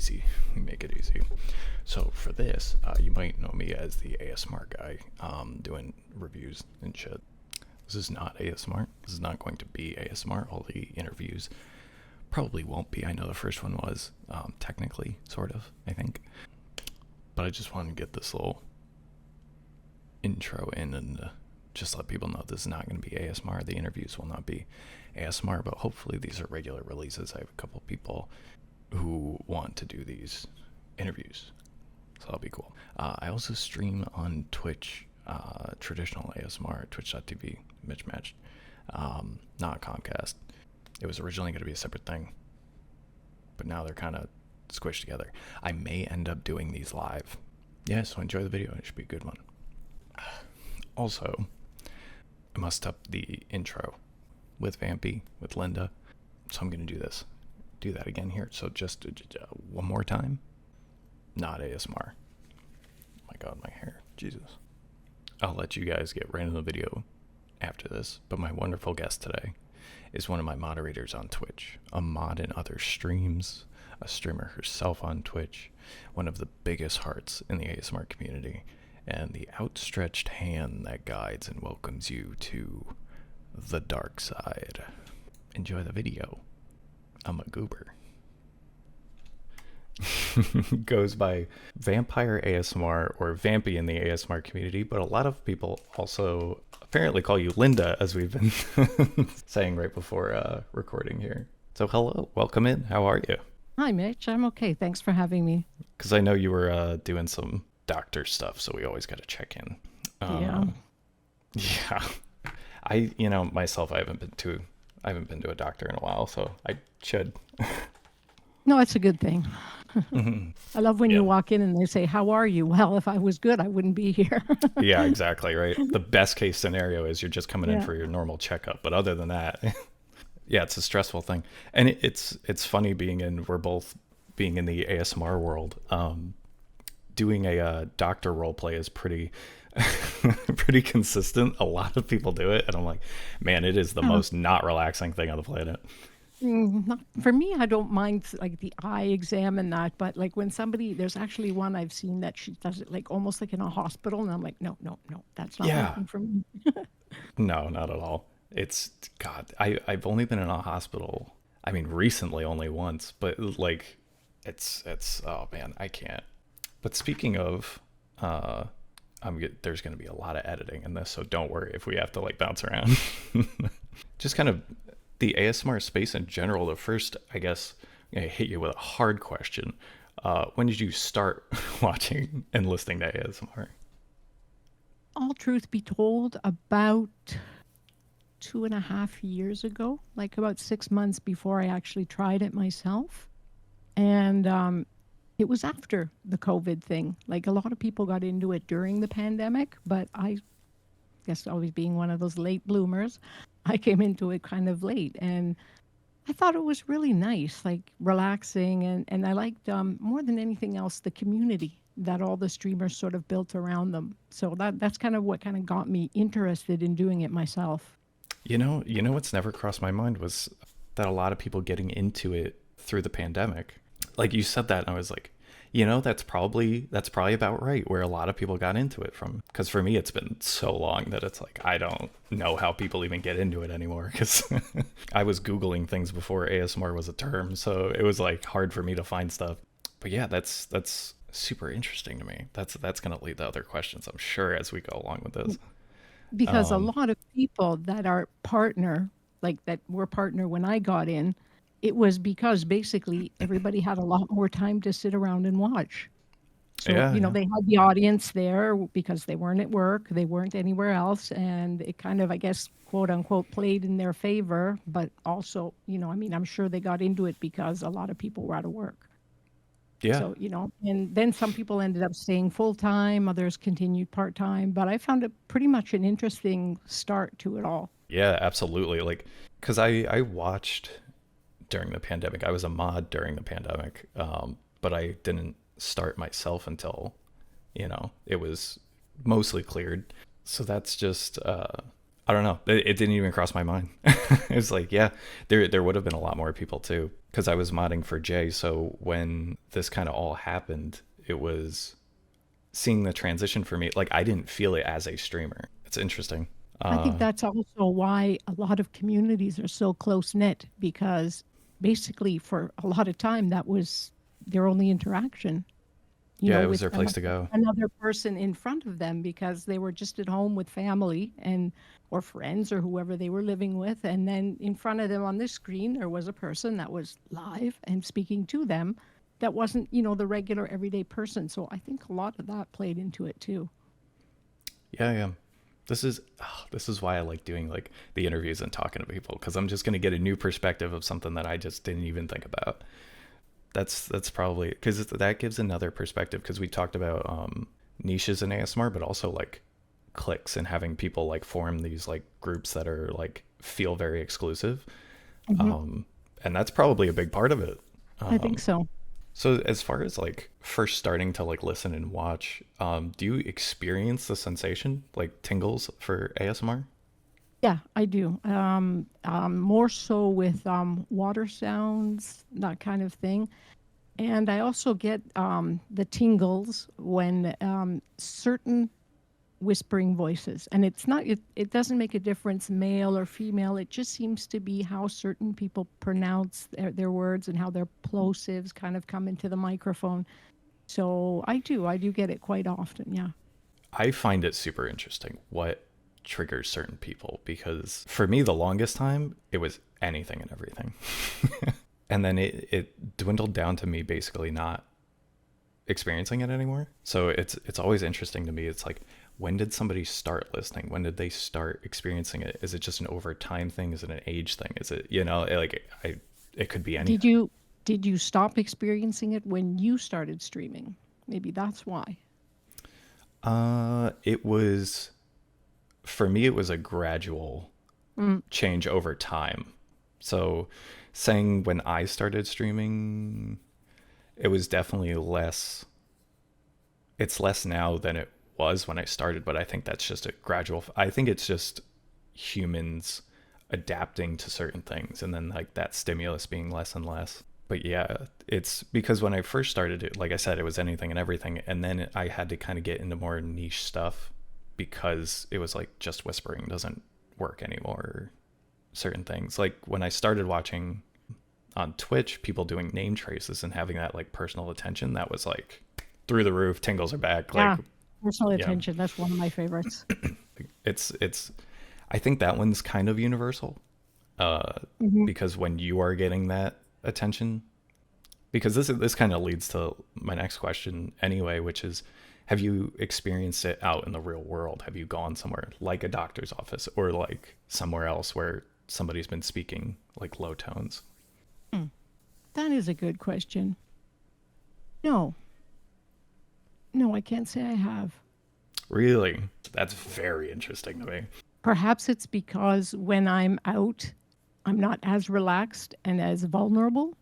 easy. We make it easy. So for this, you might know me as the ASMR guy, doing reviews and shit. This is not ASMR. This is not going to be ASMR. All the interviews probably won't be. I know the first one was, technically, sort of, I think. But I just wanted to get this little intro in and just let people know this is not going to be ASMR. The interviews will not be ASMR, but hopefully these are regular releases. I have a couple people who want to do these interviews, so that'll be cool. I also stream on Twitch, traditional ASMR, twitch.tv, mismatched, not CalmCast. It was originally going to be a separate thing, but now they're kind of squished together. I may end up doing these live. Yeah, so enjoy the video. It should be a good one. Also, I messed up the intro with Vampy, with Linda, so I'm going to do that again here. So just one more time. Not ASMR. Oh my god, my hair. Jesus. I'll let you guys get right into the video after this, but my wonderful guest today is one of my moderators on Twitch, a mod in other streams, a streamer herself on Twitch, one of the biggest hearts in the ASMR community, and the outstretched hand that guides and welcomes you to the dark side. Enjoy the video. I'm a goober. Goes by Vampire ASMR or Vampy in the ASMR community, but a lot of people also apparently call you Linda, as we've been saying right before recording here. So hello, welcome in. How are you? Hi, Mitch. I'm okay. Thanks for having me. Because I know you were doing some doctor stuff, so we always got to check in. Yeah. I myself, I haven't been to a doctor in a while, so I should. No, it's a good thing. I love when you walk in and they say, "How are you?" Well, if I was good, I wouldn't be here. Yeah, exactly, right? The best case scenario is you're just coming in for your normal checkup, but other than that, yeah, it's a stressful thing. And it's funny we're both being in the ASMR world. Doing a doctor role play is pretty pretty consistent. A lot of people do it, and I'm like, man, it is the most not relaxing thing on the planet. For me, I don't mind like the eye exam and that, but like when there's actually one I've seen that she does it like almost like in a hospital, and I'm like, no, that's not working for me. No, not at all. It's God. I've only been in a hospital. I mean, recently only once, but like, it's oh man, I can't. But speaking of, there's going to be a lot of editing in this, so don't worry if we have to like bounce around. Just kind of the ASMR space in general. The first, I guess, I hit you with a hard question. When did you start watching and listening to ASMR? All truth be told, about 2.5 years ago, like about 6 months before I actually tried it myself. And it was after the COVID thing. Like a lot of people got into it during the pandemic, but I guess always being one of those late bloomers, I came into it kind of late, and I thought it was really nice, like relaxing, and I liked more than anything else the community that all the streamers sort of built around them. So that's kind of what kind of got me interested in doing it myself. You know what's never crossed my mind was that a lot of people getting into it through the pandemic. Like you said that, and I was like, that's probably about right, where a lot of people got into it from. Because for me, it's been so long that it's like, I don't know how people even get into it anymore. Because I was Googling things before ASMR was a term, so it was like hard for me to find stuff. But yeah, that's super interesting to me. That's going to lead to other questions, I'm sure, as we go along with this. Because a lot of people that are partner, like that were partner when I got in, it was because basically everybody had a lot more time to sit around and watch. So, they had the audience there because they weren't at work, they weren't anywhere else. And it kind of, I guess, quote unquote, played in their favor. But also, I'm sure they got into it because a lot of people were out of work. Yeah. So, and then some people ended up staying full time, others continued part time. But I found it pretty much an interesting start to it all. Yeah, absolutely. Like, because I watched during the pandemic. I was a mod during the pandemic, but I didn't start myself until, it was mostly cleared. So that's just, I don't know. It didn't even cross my mind. It was like, yeah, there would have been a lot more people too, because I was modding for Jay. So when this kind of all happened, it was seeing the transition for me. Like I didn't feel it as a streamer. It's interesting. I think that's also why a lot of communities are so close knit because basically for a lot of time that was their only interaction, Yeah, it was with their place to go. another person in front of them because they were just at home with family and or friends or whoever they were living with. And then in front of them on this screen, there was a person that was live and speaking to them that wasn't, the regular everyday person. So I think a lot of that played into it too. Yeah, yeah. This is why I like doing like the interviews and talking to people, because I'm just gonna get a new perspective of something that I just didn't even think about. That's probably because that gives another perspective, because we talked about niches in ASMR, but also like cliques and having people like form these like groups that are like feel very exclusive, Hmm. and that's probably a big part of it. I think so. So as far as like first starting to like listen and watch, do you experience the sensation like tingles for ASMR? Yeah, I do. More so with water sounds, that kind of thing. And I also get the tingles when certain whispering voices, and it doesn't make a difference, male or female. It just seems to be how certain people pronounce their words and how their plosives kind of come into the microphone. So I do get it quite often. Yeah. I find it super interesting what triggers certain people, because for me the longest time it was anything and everything. And then it dwindled down to me basically not experiencing it anymore. So it's always interesting to me. It's like, when did somebody start listening? When did they start experiencing it? Is it just an over time thing? Is it an age thing? Is it, like it could be Did anything. you did you stop experiencing it when you started streaming? Maybe that's why. It was, for me it was a gradual Mm, change over time. So saying when I started streaming, it was definitely less, it's less now than it was when I started, but I think that's just a gradual, I think it's just humans adapting to certain things and then like that stimulus being less and less. But yeah, it's because when I first started it, like I said, it was anything and everything, and then I had to kind of get into more niche stuff because it was like just whispering doesn't work anymore. Certain things, like when I started watching on Twitch, people doing name traces and having that like personal attention, that was like through the roof. Tingles are back. Like, yeah. Personal yeah, attention. That's one of my favorites. it's. I think that one's kind of universal, uh, Hmm. because when you are getting that attention, because this kind of leads to my next question anyway, which is, have you experienced it out in the real world? Have you gone somewhere like a doctor's office or like somewhere else where somebody's been speaking like low tones? That is a good question. No, no, I can't say I have. Really? That's very interesting to me. Perhaps it's because when I'm out, I'm not as relaxed and as vulnerable.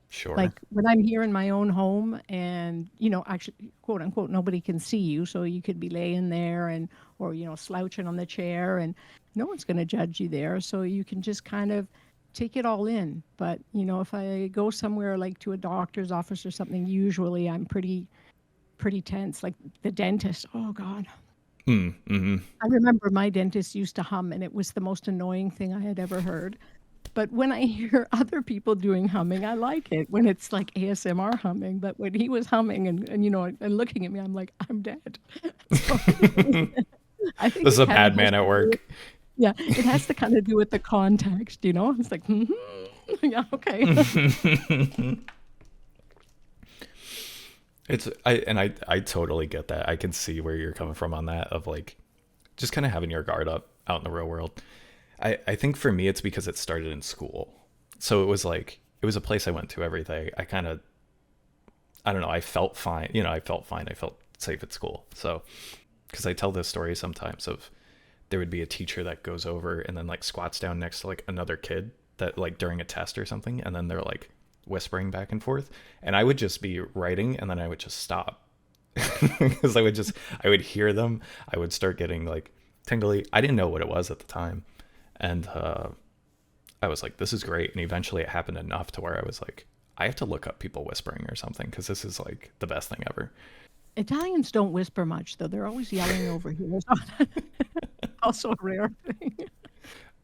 Sure. Like when I'm here in my own home and, actually, quote unquote, nobody can see you. So you could be laying there and, or, slouching on the chair and no one's going to judge you there. So you can just kind of take it all in. But, if I go somewhere like to a doctor's office or something, usually I'm pretty tense. Like the dentist. Oh God. Mm-hmm. I remember my dentist used to hum and it was the most annoying thing I had ever heard. But when I hear other people doing humming, I like it when it's like ASMR humming. But when he was humming and looking at me, I'm like, I'm dead. So I think This is it a kind of bad has man to at do with, work. yeah, it has to kind of do with the context. It's like, yeah, okay. I totally get that. I can see where you're coming from on that, of like just kind of having your guard up out in the real world. I think for me it's because it started in school. So it was like it was a place I went to every day. I kind of, I don't know, I felt fine. I felt fine. I felt safe at school. So because I tell this story sometimes of, there would be a teacher that goes over and then like squats down next to like another kid that like during a test or something, and then they're like whispering back and forth, and I would just be writing and then I would just stop because I would hear them. I would start getting like tingly. I didn't know what it was at the time. And I was like, this is great. And eventually it happened enough to where I was like, I have to look up people whispering or something because this is like the best thing ever. Italians don't whisper much, though. They're always yelling over here. Also a rare thing.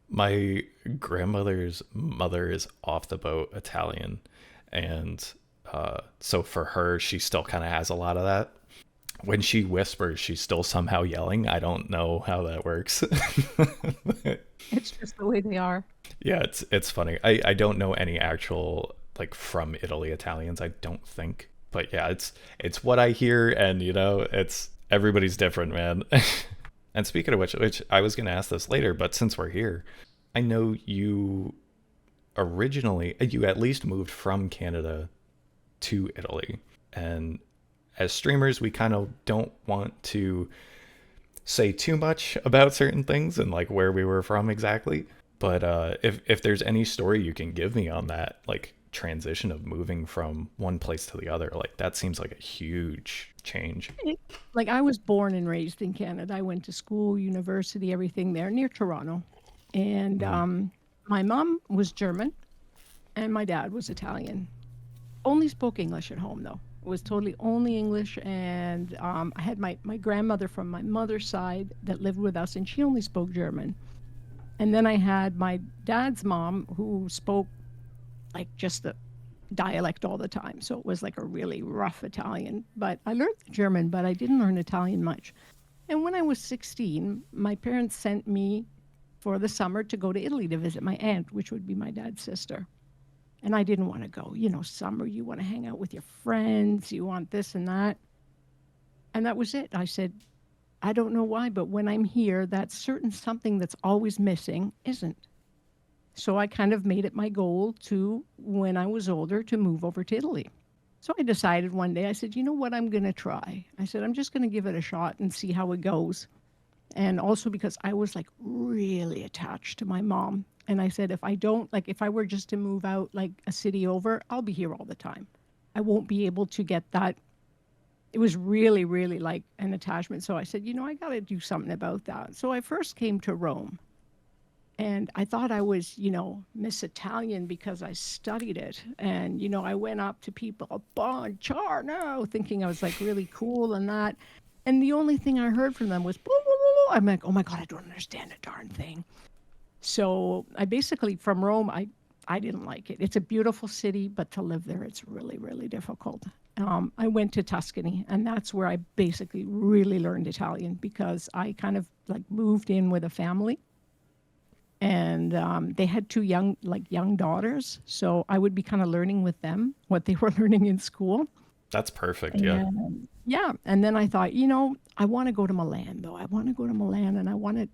My grandmother's mother is off the boat Italian. And so for her, she still kind of has a lot of that. When she whispers, she's still somehow yelling. I don't know how that works. It's just the way they are. Yeah, it's funny. I don't know any actual like from Italy Italians, I don't think. But yeah, it's what I hear, and it's everybody's different, man. And speaking of which I was gonna ask this later, but since we're here, I know you originally you at least moved from Canada to Italy. And as streamers, we kind of don't want to say too much about certain things and like where we were from exactly. But if there's any story you can give me on that, like transition of moving from one place to the other, like that seems like a huge change. Like I was born and raised in Canada. I went to school, university, everything there near Toronto. And Mm. my mom was German and my dad was Italian. Only spoke English at home though. It was totally only English. And I had my grandmother from my mother's side that lived with us, and she only spoke German. And then I had my dad's mom who spoke like just the dialect all the time. So it was like a really rough Italian. But I learned German, but I didn't learn Italian much. And when I was 16, my parents sent me for the summer to go to Italy to visit my aunt, which would be my dad's sister. And I didn't want to go. Summer, you want to hang out with your friends, you want this and that. And that was it. I said, I don't know why, but when I'm here, that certain something that's always missing isn't. So I kind of made it my goal to, when I was older, to move over to Italy. So I decided one day, I said, you know what, I'm going to try. I said, I'm just going to give it a shot and see how it goes. And also because I was like really attached to my mom. And I said, if I don't, like, if I were just to move out like a city over, I'll be here all the time. I won't be able to get that. It was really, really like an attachment. So I said, I got to do something about that. So I first came to Rome. And I thought I was, Miss Italian because I studied it. And, I went up to people, buongiorno, thinking I was like really cool and that. And the only thing I heard from them was, blah, blah, blah, blah. I'm like, oh my God, I don't understand a darn thing. So I basically, from Rome, I didn't like it. It's a beautiful city, but to live there, it's really, really difficult. I went to Tuscany, and that's where I basically really learned Italian because I kind of like moved in with a family. And they had two young daughters, so I would be kind of learning with them what they were learning in school. That's perfect. Yeah. And yeah, and then I thought, I want to go to Milan though. I want to go to Milan, and I want to,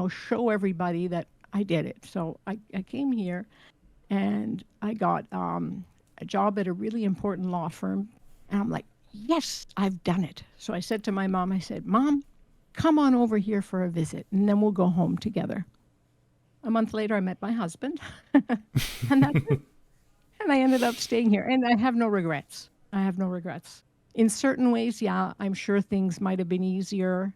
show everybody that I did it. So I came here, and I got a job at a really important law firm, and I'm like, yes, I've done it. So I said to my mom, I said, Mom, come on over here for a visit, and then we'll go home together. A month later, I met my husband, and that's it. And I ended up staying here, and I have no regrets. I have no regrets. In certain ways, yeah, I'm sure things might have been easier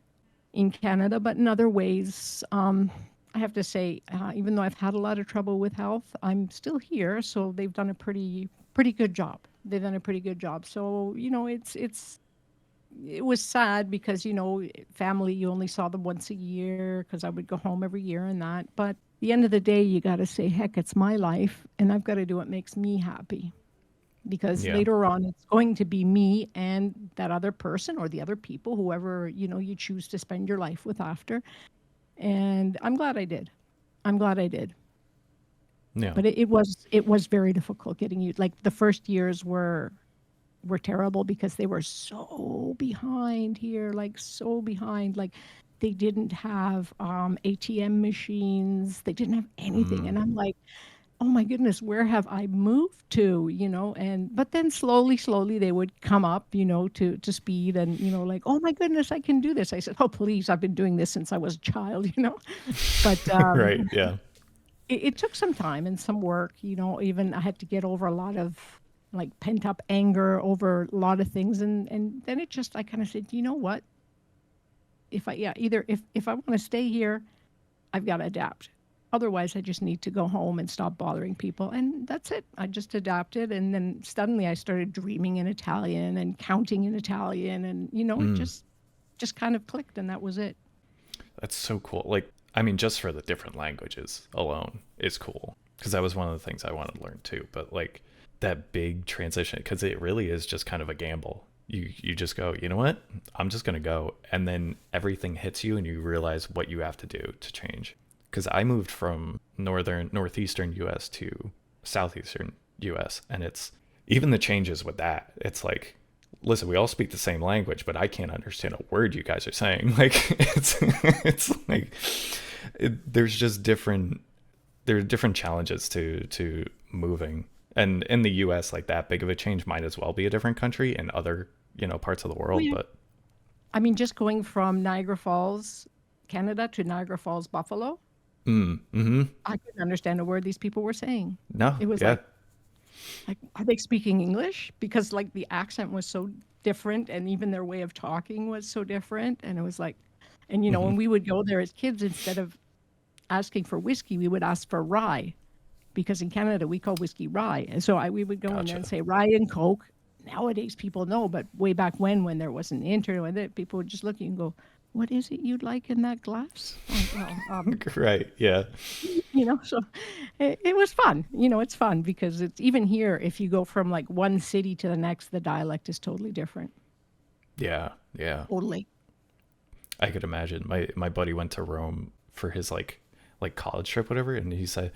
in Canada, but in other ways, I have to say, even though I've had a lot of trouble with health, I'm still here. So they've done a pretty good job. They've done a pretty good job. So it was sad because family, you only saw them once a year because I would go home every year and that. But at the end of the day, you got to say, heck, it's my life, and I've got to do what makes me happy. Because Yeah. later on, it's going to be me and that other person or the other people, whoever you choose to spend your life with after. And I'm glad I did. I'm glad I did. Yeah. But it was very difficult getting you. Like the first years were terrible because they were so behind here, like so behind. Like they didn't have ATM machines. They didn't have anything. Mm. And I'm like, oh my goodness, where have I moved to? And but then slowly they would come up, to speed and, like, oh my goodness, I can do this. I said, oh, please, I've been doing this since I was a child. But Right. Yeah. it took some time and some work, even I had to get over a lot of like pent up anger over a lot of things. And then I kind of said, you know what? if I want to stay here, I've got to adapt. Otherwise, I just need to go home and stop bothering people. And that's it. I just adapted. And then suddenly I started dreaming in Italian and counting in Italian. And, it Mm, just kind of clicked. And that was it. that's so cool. Like, I mean, just for the different languages alone is cool. Because that was one of the things I wanted to learn too. But like that big transition, because it really is just kind of a gamble. You just go, you know what? I'm just gonna go, and then everything hits you, and you realize what you have to do to change. Because I moved from northeastern U.S. to southeastern U.S., and it's even the changes with that. It's like, listen, we all speak the same language, but I can't understand a word you guys are saying. Like it's like there's just there are different challenges to moving. And in the US, like that big of a change might as well be a different country in other, parts of the Oh, world. yeah. But I mean, just going from Niagara Falls, Canada to Niagara Falls, Buffalo, mm-hmm. I couldn't understand a word these people were saying. No, It was yeah. like, are they speaking English? Because like the accent was so different and even their way of talking was so different. And it was like, and Hmm. when we would go there as kids, instead of asking for whiskey, we would ask for rye because in Canada we call whiskey rye. And so we would go in there and Gotcha. say rye and Coke. Nowadays people know, but way back when there wasn't the internet, people would just look at you and go, "What is it you'd like in that glass?" Oh, well, Right, yeah. so it was fun. It's fun because it's even here. If you go from like one city to the next, the dialect is totally different. Yeah, yeah. Totally. I could imagine. My buddy went to Rome for his like college trip, whatever, and he said,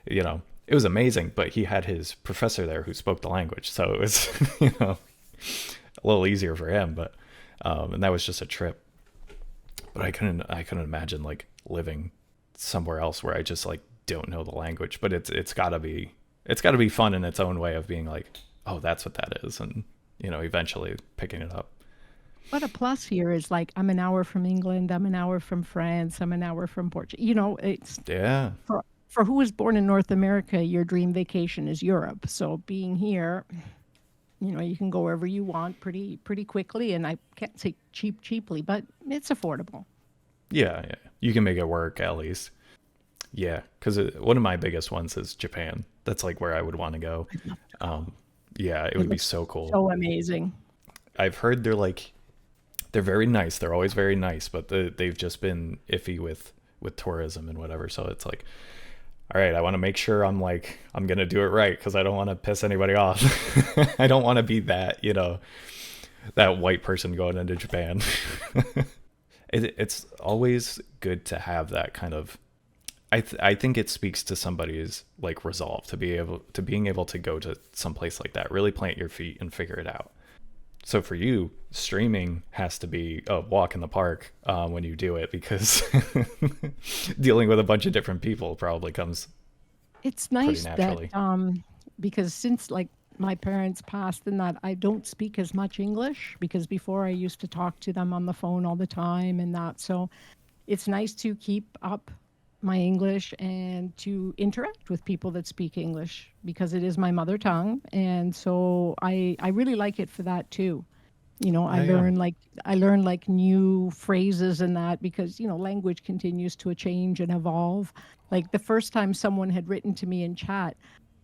it was amazing, but he had his professor there who spoke the language, so it was a little easier for him. But and that was just a trip. But I couldn't imagine like living somewhere else where I just like don't know the language. But it's gotta be fun in its own way of being like, oh, that's what that is, and eventually picking it up. But a plus here is like I'm an hour from England, I'm an hour from France, I'm an hour from Portugal. It's Yeah. for who was born in North America, your dream vacation is Europe. So being here, you can go wherever you want pretty quickly, and I can't say cheaply, but it's affordable. Yeah, yeah. You can make it work at least. Yeah, because one of my biggest ones is Japan. That's like where I would want to go. I'd love to go. Um, yeah, it It would be looks so cool. so amazing. I've heard they're very nice. They're always very nice, but they've just been iffy with tourism and whatever. So it's like, all right, I want to make sure I'm gonna do it right because I don't want to piss anybody off. I don't want to be that white person going into Japan. It's always good to have that kind of. I think it speaks to somebody's like resolve to being able to go to some place like that, really plant your feet and figure it out. So for you, streaming has to be a walk in the park when you do it because dealing with a bunch of different people probably comes It's pretty nice that naturally. because since like my parents passed and that I don't speak as much English because before I used to talk to them on the phone all the time and that. So it's nice to keep up my English and to interact with people that speak English because it is my mother tongue. And so I really like it for that too. I Yeah, yeah. learn like new phrases and that because, language continues to change and evolve. Like the first time someone had written to me in chat,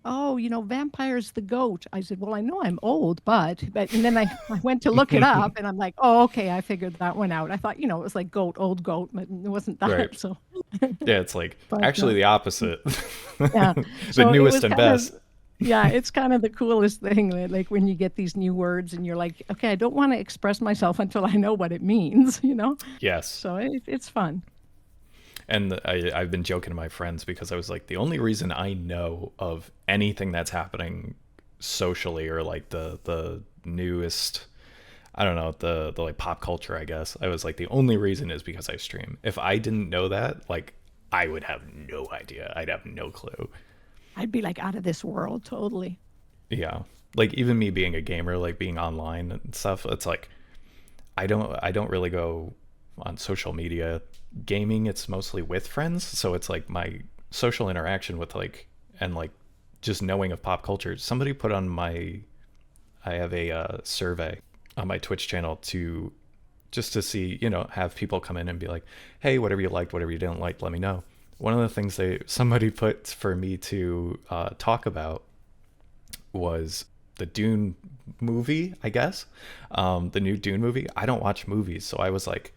"Oh, vampire's the goat." I said, "Well, I know I'm old, but," and then I went to look it up and I'm like, "Oh, okay, I figured that one out." I thought, it was like goat, old goat, but it wasn't Right. that. So, Yeah, it's like but actually the opposite. yeah. The So it newest was and kind of best. yeah, it's kind of the coolest thing that, like when you get these new words and you're like, "Okay, I don't want to express myself until I know what it means." Yes. So it's fun. And I've been joking to my friends because I was like, the only reason I know of anything that's happening socially or like the newest, I don't know, the like pop culture, I guess. I was like, the only reason is because I stream. If I didn't know that, like, I would have no idea. I'd have no clue. I'd be like out of this world, totally. Yeah. Like even me being a gamer, like being online and stuff, it's like I don't really go on social media gaming. It's mostly with friends, so it's like my social interaction with and like just knowing of pop culture. Somebody put on my I have a survey on my Twitch channel to just to see, have people come in and be like, hey, whatever you liked, whatever you didn't like, let me know. One of the things somebody put for me to talk about was the Dune movie, I guess. The new Dune movie. I don't watch movies, so I was like,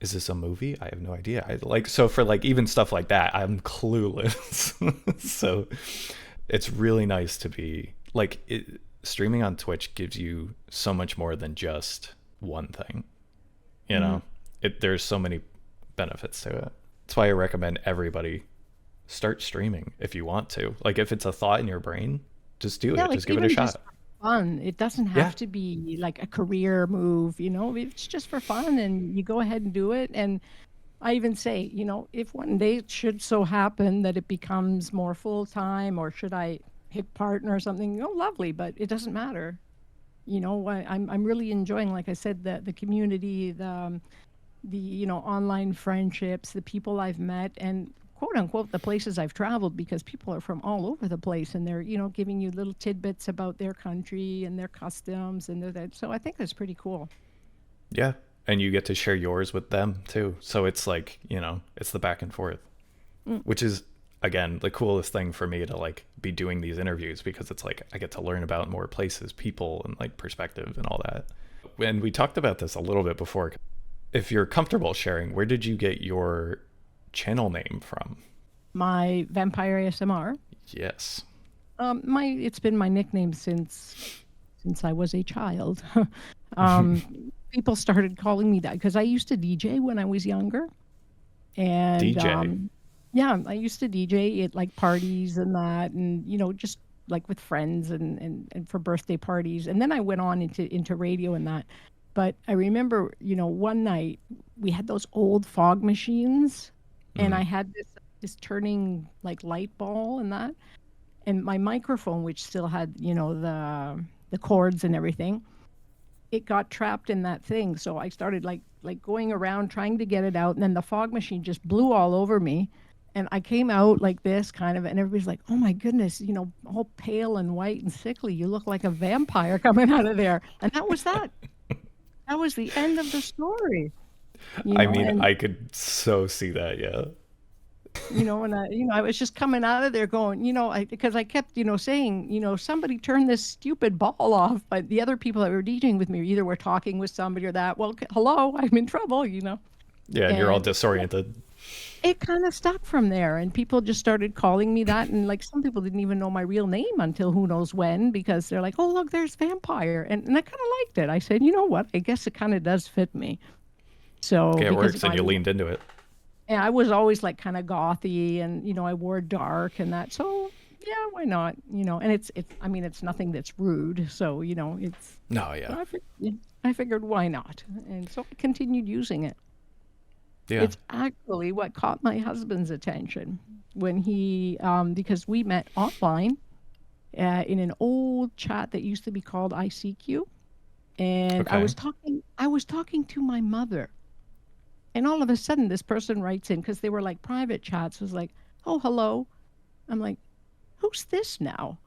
is this a movie? I have no idea. So for like even stuff like that, I'm clueless. So it's really nice to be like streaming on Twitch gives you so much more than just one thing. Mm. There's so many benefits to it. That's why I recommend everybody start streaming if you want to. Like if it's a thought in your brain, just do Yeah, it. like Just give it a even just shot. for fun. It doesn't Yeah. have to be like a career move, it's just for fun and you go ahead and do it. And I even say, if one day it should so happen that it becomes more full time or should I hit partner or something, lovely, but it doesn't matter. I'm really enjoying, like I said, the community, the online friendships, the people I've met, and quote unquote the places I've traveled, because people are from all over the place and they're giving you little tidbits about their country and their customs and that. So I think that's pretty cool. Yeah. And you get to share yours with them too. So it's like, it's the back and forth, Mm. which is again the coolest thing for me to like be doing these interviews, because it's like I get to learn about more places, people, and like perspective and all that. And we talked about this a little bit before. If you're comfortable sharing, where did you get your channel name from? My vampire ASMR. Yes. It's been my nickname since I was a child. People started calling me that because I used to DJ when I was younger, and DJ. yeah, I used to DJ at like parties and that, and just like with friends and for birthday parties. And then I went on into radio and that. But I remember, one night we had those old fog machines, and Mm-hmm. I had this turning like light ball and that, and my microphone, which still had the cords and everything, it got trapped in that thing. So I started like going around trying to get it out, and then the fog machine just blew all over me. And I came out like this kind of, and everybody's like, "Oh my goodness, all pale and white and sickly. You look like a vampire coming out of there." And that was that. That was the end of the story. I mean, And I could so see that. Yeah. I was just coming out of there going, because I kept, saying, somebody turn this stupid ball off. But the other people that were DJing with me either were talking with somebody or that, well, hello, I'm in trouble. Yeah. And you're all And disoriented. it kind of stuck from there. And people just started calling me that. And like some people didn't even know my real name until who knows when, because they're like, oh, look, there's vampire. And I kind of liked it. I said, you know what? I guess it kind of does fit me. So Yeah, it because works, and you leaned into it. and I was always like kind of gothy and I wore dark and that. So yeah, why not? And it's I mean it's nothing that's rude. So, it's No, yeah. yeah, I figured why not? And so I continued using it. Yeah. It's actually what caught my husband's attention when he because we met online in an old chat that used to be called ICQ, and Okay. I was talking to my mother. And all of a sudden, this person writes in, because they were like private chats, was like, oh, hello. I'm like, who's this now?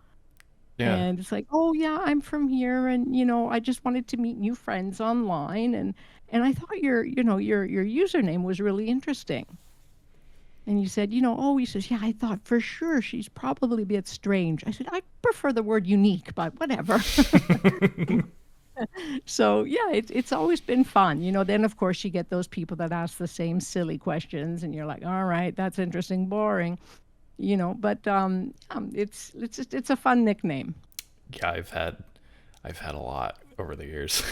Yeah. And it's like, oh, yeah, I'm from here. And, I just wanted to meet new friends online. And I thought your username was really interesting. And you said, he says, yeah, I thought for sure she's probably a bit strange. I said, I prefer the word unique, but whatever. So yeah, it's always been fun. Then of course you get those people that ask the same silly questions, and you're like, all right, that's interesting, boring. But it's a fun nickname. Yeah, I've had a lot over the years.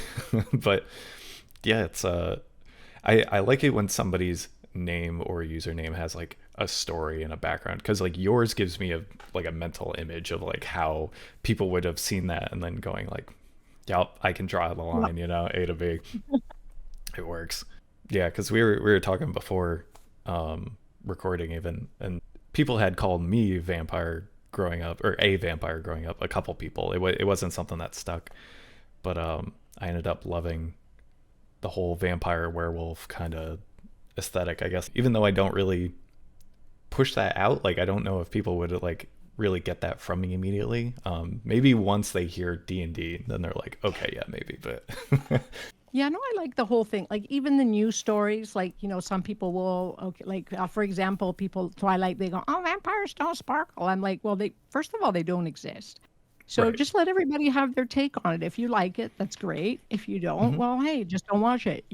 But yeah, it's I like it when somebody's name or username has like a story and a background, because like yours gives me a mental image of like how people would have seen that and then going like, yep, I can draw the Yeah. line, A to B. It works. Yeah, because we were talking before recording even, and people had called me vampire growing up, or a vampire growing up. A couple people. It wasn't something that stuck, but I ended up loving the whole vampire werewolf kind of aesthetic, I guess. Even though I don't really push that out, like I don't know if people would like really get that from me immediately. Maybe once they hear D&D, then they're like, okay, yeah, maybe, but Yeah, no, I like the whole thing. Like even the news stories, like, some people will, okay, like for example, people Twilight, they go, "Oh, vampires don't sparkle." I'm like, well, they first of all, they don't exist. So Right. just let everybody have their take on it. If you like it, that's great. If you don't, Hmm. well, hey, just don't watch it,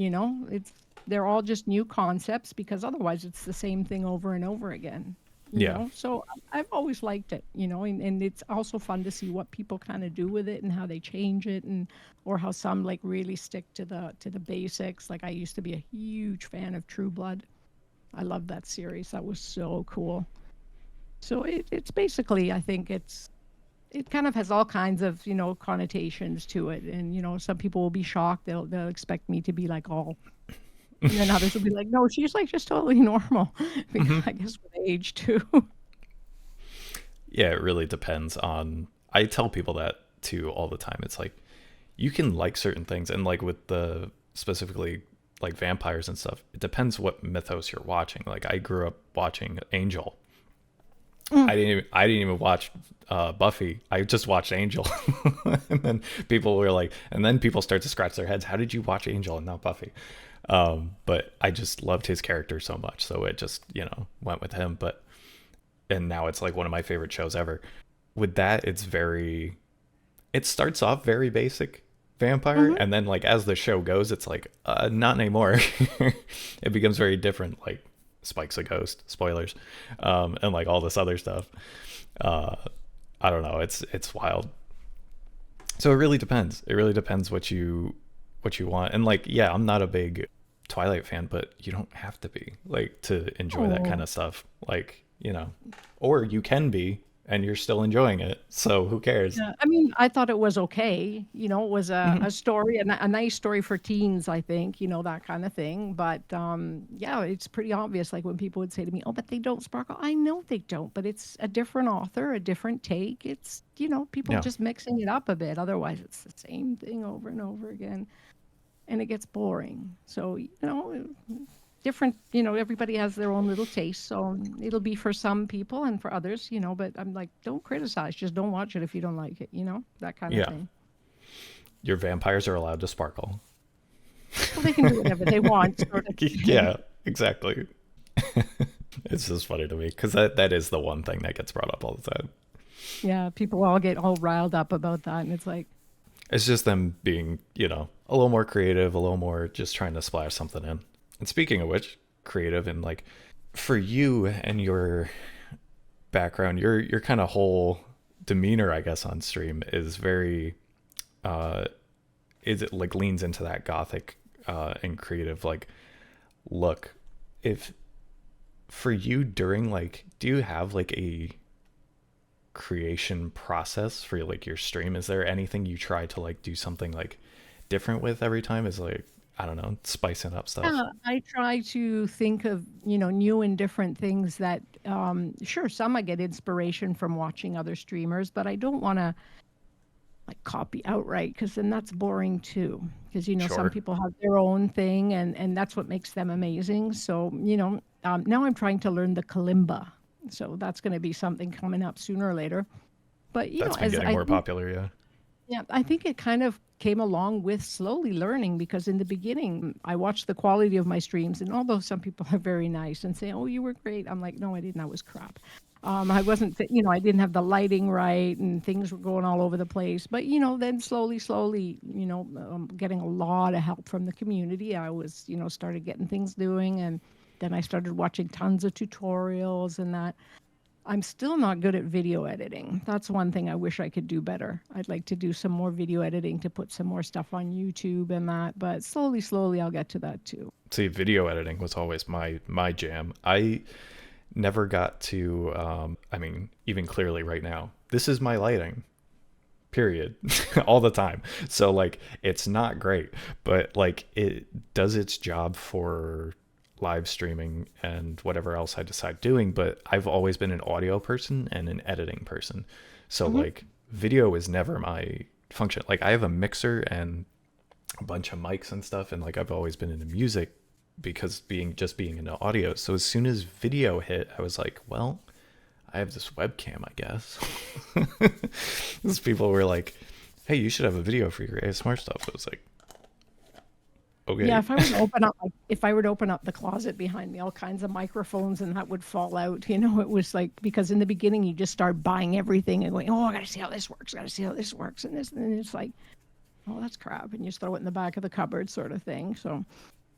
they're all just new concepts because otherwise it's the same thing over and over again. Yeah. So I've always liked it, and it's also fun to see what people kind of do with it and how they change it, and or how some like really stick to the basics. Like I used to be a huge fan of True Blood. I love that series. That was so cool. So it's basically, I think it kind of has all kinds of connotations to it, and some people will be shocked. They'll expect me to be like all, and then others will be like, no, she's like just totally normal, because Hmm. I guess with age too. Yeah, it really depends on. I tell people that too all the time. It's like you can like certain things, and like with the specifically like vampires and stuff, it depends what mythos you're watching. Like I grew up watching Angel. Mm. I didn't even watch Buffy. I just watched Angel, and then people were like, and then people start to scratch their heads. How did you watch Angel and not Buffy? But I just loved his character so much, so it just went with him. But and now it's like one of my favorite shows ever. With that, it starts off very basic vampire, Hmm. and then like as the show goes, it's like not anymore. It becomes very different, like Spike's a ghost, spoilers, and like all this other stuff. uh I don't know, it's wild. So it really depends. It really depends what you want. And like, yeah, I'm not a big Twilight fan, but you don't have to be like to enjoy that kind Oh. of stuff. Like, or you can be and you're still enjoying it. So who cares? Yeah, I mean, I thought it was okay. It was Hmm. a story, a nice story for teens, I think, that kind of thing. But yeah, it's pretty obvious. Like when people would say to me, "Oh, but they don't sparkle." I know they don't, but it's a different author, a different take. It's people Yeah. just mixing it up a bit. Otherwise, it's the same thing over and over again, and it gets boring. So different, everybody has their own little taste, so it'll be for some people and for others, but I'm like, don't criticize, just don't watch it if you don't like it, that kind of Yeah. thing. Your vampires are allowed to sparkle. Well, they can do whatever they want, sort of thing. Yeah, exactly. It's just funny to me because that is the one thing that gets brought up all the time. Yeah, people all get all riled up about that, and it's like, It's just them being, a little more creative, a little more just trying to splash something in. And speaking of which, creative and like for you and your background, your kind of whole demeanor, I guess, on stream is very uh is it like leans into that gothic and creative like look. If for you during like do you have like a creation process for like your stream? Is there anything you try to like do something like different with every time? Is like I don't know, spicing up stuff. yeah, I try to think of, new and different things that, sure, some I get inspiration from watching other streamers, but I don't want to like copy outright, because then that's boring too, because some Sure. people have their own thing, and that's what makes them amazing. So now I'm trying to learn the kalimba, so that's going to be something coming up sooner or later. But That's been as getting I more think, popular, yeah. yeah, I think it kind of came along with slowly learning, because in the beginning I watched the quality of my streams, and although some people are very nice and say, "Oh, you were great," I'm like, "No, I didn't. I was crap." I wasn't, I didn't have the lighting right, and things were going all over the place. But then slowly, getting a lot of help from the community, I was, started getting things doing, and then I started watching tons of tutorials and that. I'm still not good at video editing. That's one thing I wish I could do better. I'd like to do some more video editing to put some more stuff on YouTube and that, but slowly I'll get to that too. See, video editing was always my jam. I never got to I mean, even clearly right now, this is my lighting, period. All the time. So like it's not great, but like it does its job for live streaming and whatever else I decide doing. But I've always been an audio person and an editing person, so Hmm. like video is never my function. Like I have a mixer and a bunch of mics and stuff, and like I've always been into music because being into audio. So as soon as video hit, I was like, well, I have this webcam, I guess. Those people were like, hey, you should have a video for your ASMR stuff. I was like, Yeah, Okay. if I were to open up the closet behind me, all kinds of microphones and that would fall out. You know, it was like because in the beginning you just start buying everything and going, oh, I got to see how this works. Got to see how this works, and it's like, oh, that's crap, and you just throw it in the back of the cupboard, sort of thing. So,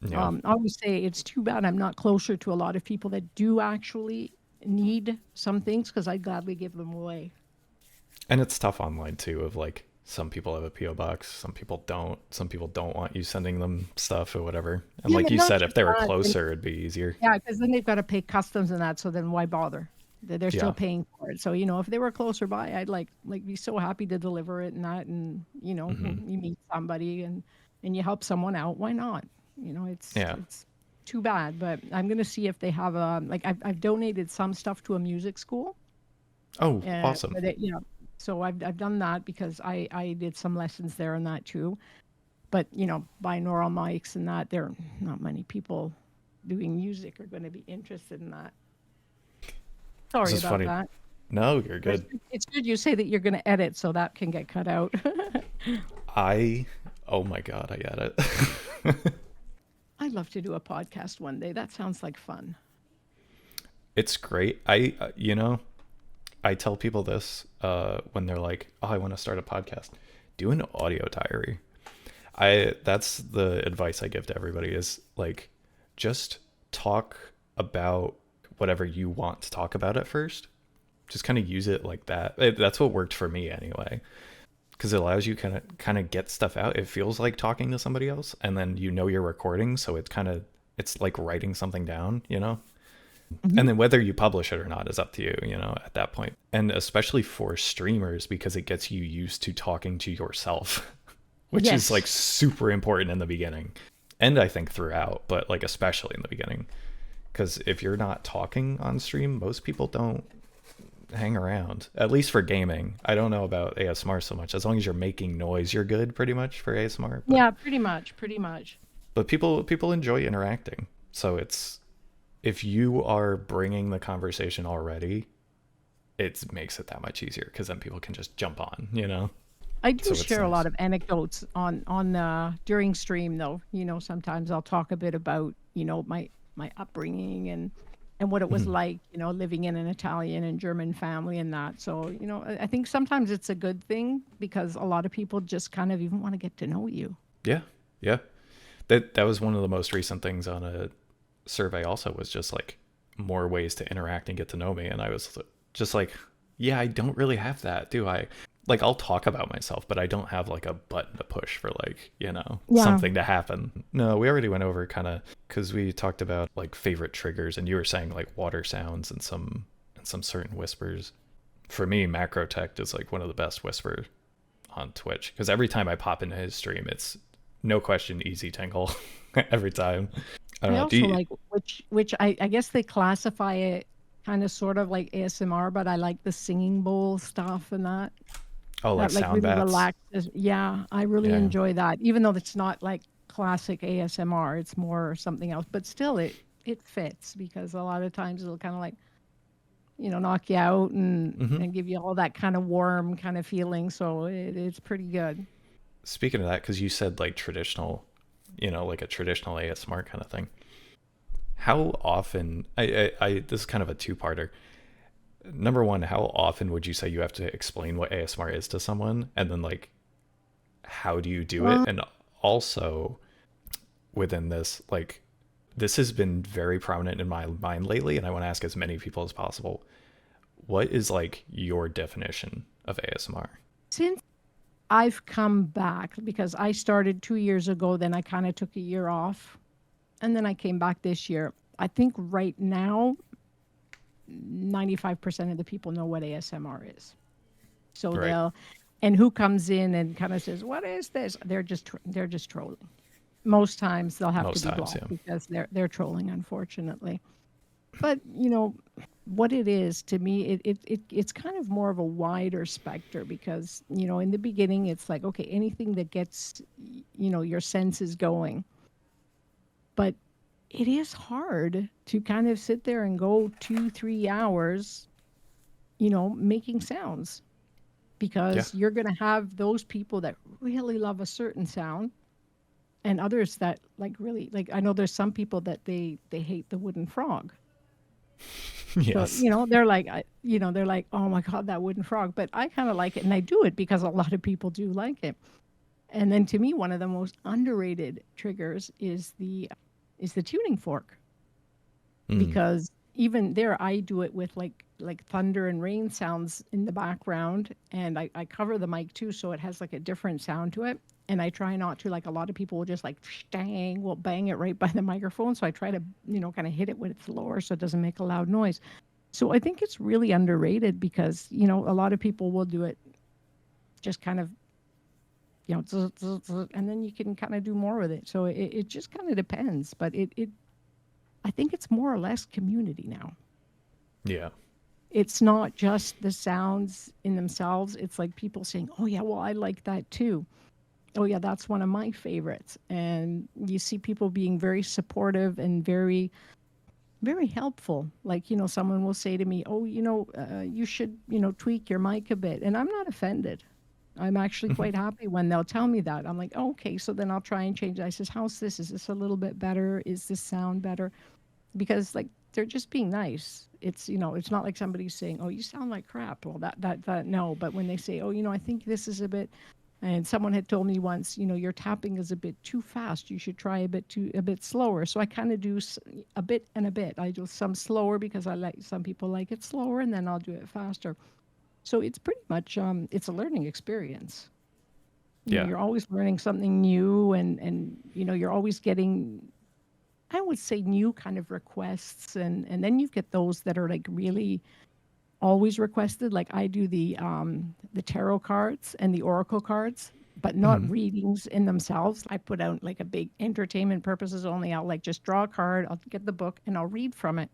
Yeah. I always say it's too bad I'm not closer to a lot of people that do actually need some things because I'd gladly give them away. And it's tough online too of like some people have a PO box, some people don't. Some people don't want you sending them stuff or whatever. And Yeah, like but you not said, if just they were that. closer, it'd be easier. Yeah, because then they've got to pay customs and that, so then why bother? They're still Yeah. paying for it. So, you know, if they were closer by, I'd be so happy to deliver it and that, and you know, Hmm. you meet somebody and you help someone out, why not? You know, Yeah. it's too bad, but I'm gonna see if they have a like I've donated some stuff to a music school, Oh, awesome. but so I've done that because I did some lessons there and that too. But you know, binaural mics and that, there are not many people doing music are going to be interested in that. This Sorry is about funny. that. No, you're But good. it's good you say that you're going to edit so that can get cut out. I, oh my God, I get it. I'd love to do a podcast one day. That sounds like fun. It's great. I tell people this when they're like, "Oh, I want to start a podcast." Do an audio diary. That's the advice I give to everybody is like just talk about whatever you want to talk about at first. Just kind of use it like that. That's what worked for me anyway, because it allows you kind of get stuff out. It feels like talking to somebody else, and then you know you're recording, so it's like writing something down, you know? Hmm. And then whether you publish it or not is up to you, you know, at that point. And especially for streamers, because it gets you used to talking to yourself, which is like Yes. super important in the beginning. And I think throughout, but like especially in the beginning. Because if you're not talking on stream, most people don't hang around, at least for gaming. I don't know about ASMR so much. As long as you're making noise, you're good pretty much for ASMR. But Yeah, pretty much, pretty much. people enjoy interacting. So it's if you are bringing the conversation already, it makes it that much easier because then people can just jump on, you know? I do So it's share a lot nice. of anecdotes on during stream though. You know, sometimes I'll talk a bit about, you know, my upbringing and what it was Mhm. like, you know, living in an Italian and German family and that. So, you know, I think sometimes it's a good thing because a lot of people just kind of even want to get to know you. Yeah. Yeah. That was one of the most recent things on a survey also was just like more ways to interact and get to know me. And I was just like, yeah, I don't really have that, do I? Like I'll talk about myself, but I don't have like a button to push for like, you know, Yeah. something to happen. No, we already went over kind of because we talked about like favorite triggers and you were saying like water sounds and some certain whispers. For me, Macrotech is like one of the best whispers on Twitch because every time I pop into his stream, it's no question easy tingle every time. I don't I know. Do also you? like which I guess they classify it kind of sort of like ASMR, but I like the singing bowl stuff and that. Oh, like That like sound really bats? relaxes. Yeah, I really Yeah. enjoy that. Even though it's not like classic ASMR, it's more something else. But still, it fits because a lot of times it'll kind of like you know knock you out Hmm. and give you all that kind of warm kind of feeling. So it's pretty good. Speaking of that, because you said like traditional, you know, like a traditional ASMR kind of thing. How often? This is kind of a two-parter. Number one, how often would you say you have to explain what ASMR is to someone, and then like, how do you do it? Uh, And also within this, like, this has been very prominent in my mind lately, and I want to ask as many people as possible. What is like your definition of ASMR? since I've come back because I started 2 years ago, then I kind of took a year off, and then I came back this year. I think right now 95% of the people know what ASMR is. So Right. and who comes in and kind of says, "What is this?" They're just trolling. Most times they'll have to Most be times, blocked yeah. because they're trolling, unfortunately. But you know what it is to me, it's kind of more of a wider spectrum because you know in the beginning it's like okay anything that gets you know your senses going, but it is hard to kind of sit there and go 2 3 hours you know making sounds Yeah. because you're going to have those people that really love a certain sound and others that like really like I know there's some people that they hate the wooden frog. So, Yes. they're like, they're like, oh my God, that wooden frog. But I kind of like it, and I do it because a lot of people do like it. And then to me, one of the most underrated triggers is the tuning fork, Mm. because even there, I do it with like thunder and rain sounds in the background, and I cover the mic too, so it has like a different sound to it. And I try not to, like a lot of people will just like dang, will bang it right by the microphone. So I try to, kind of hit it when it's lower so it doesn't make a loud noise. So I think it's really underrated because, a lot of people will do it just kind of, and then you can kind of do more with it. So it just kind of depends. But I think it's more or less community now. Yeah. It's not just the sounds in themselves. It's like people saying, oh, yeah, well, I like that too. Oh, yeah, that's one of my favorites. And you see people being very supportive and very, very helpful. Like, someone will say to me, oh, you should, tweak your mic a bit. And I'm not offended. I'm actually quite happy when they'll tell me that. I'm like, oh, okay, so then I'll try and change it. I says, how's this? Is this a little bit better? Is this sound better? Because like they're just being nice. It's not like somebody's saying, oh, you sound like crap. Well, that no. But when they say, oh, I think this is a bit, and someone had told me once, your tapping is a bit too fast. You should try a bit slower. So I kind of do a bit and a bit. I do some slower because some people like it slower, and then I'll do it faster. So it's pretty much it's a learning experience. Yeah. You're always learning something new, and you're always getting, I would say, new kind of requests, and then you get those that are like really always requested. Like I do the tarot cards and the oracle cards, but not Hmm. readings in themselves. I put out like a big entertainment purposes only. I'll like just draw a card, I'll get the book, and I'll read from it.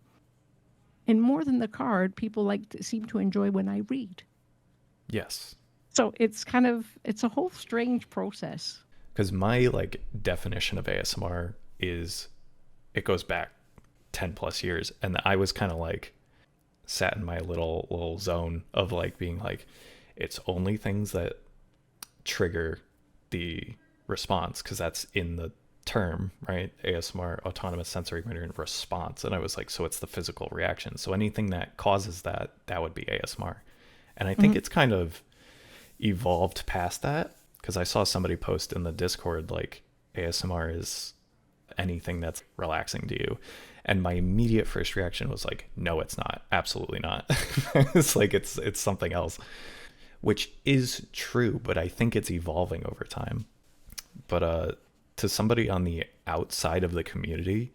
And more than the card, people seem to enjoy when I read. Yes. So it's a whole strange process. Because my like definition of ASMR is it goes back 10 plus years, and I was kind of like sat in my little zone of like being like, it's only things that trigger the response, because that's in the term, right? ASMR, autonomous sensory motor response. And I was like, so it's the physical reaction, so anything that causes that would be ASMR. And I think Mhm. it's kind of evolved past that, because I saw somebody post in the Discord like ASMR is anything that's relaxing to you. And my immediate first reaction was like, no, it's not. Absolutely not. It's like it's something else, which is true, but I think it's evolving over time. But to somebody on the outside of the community,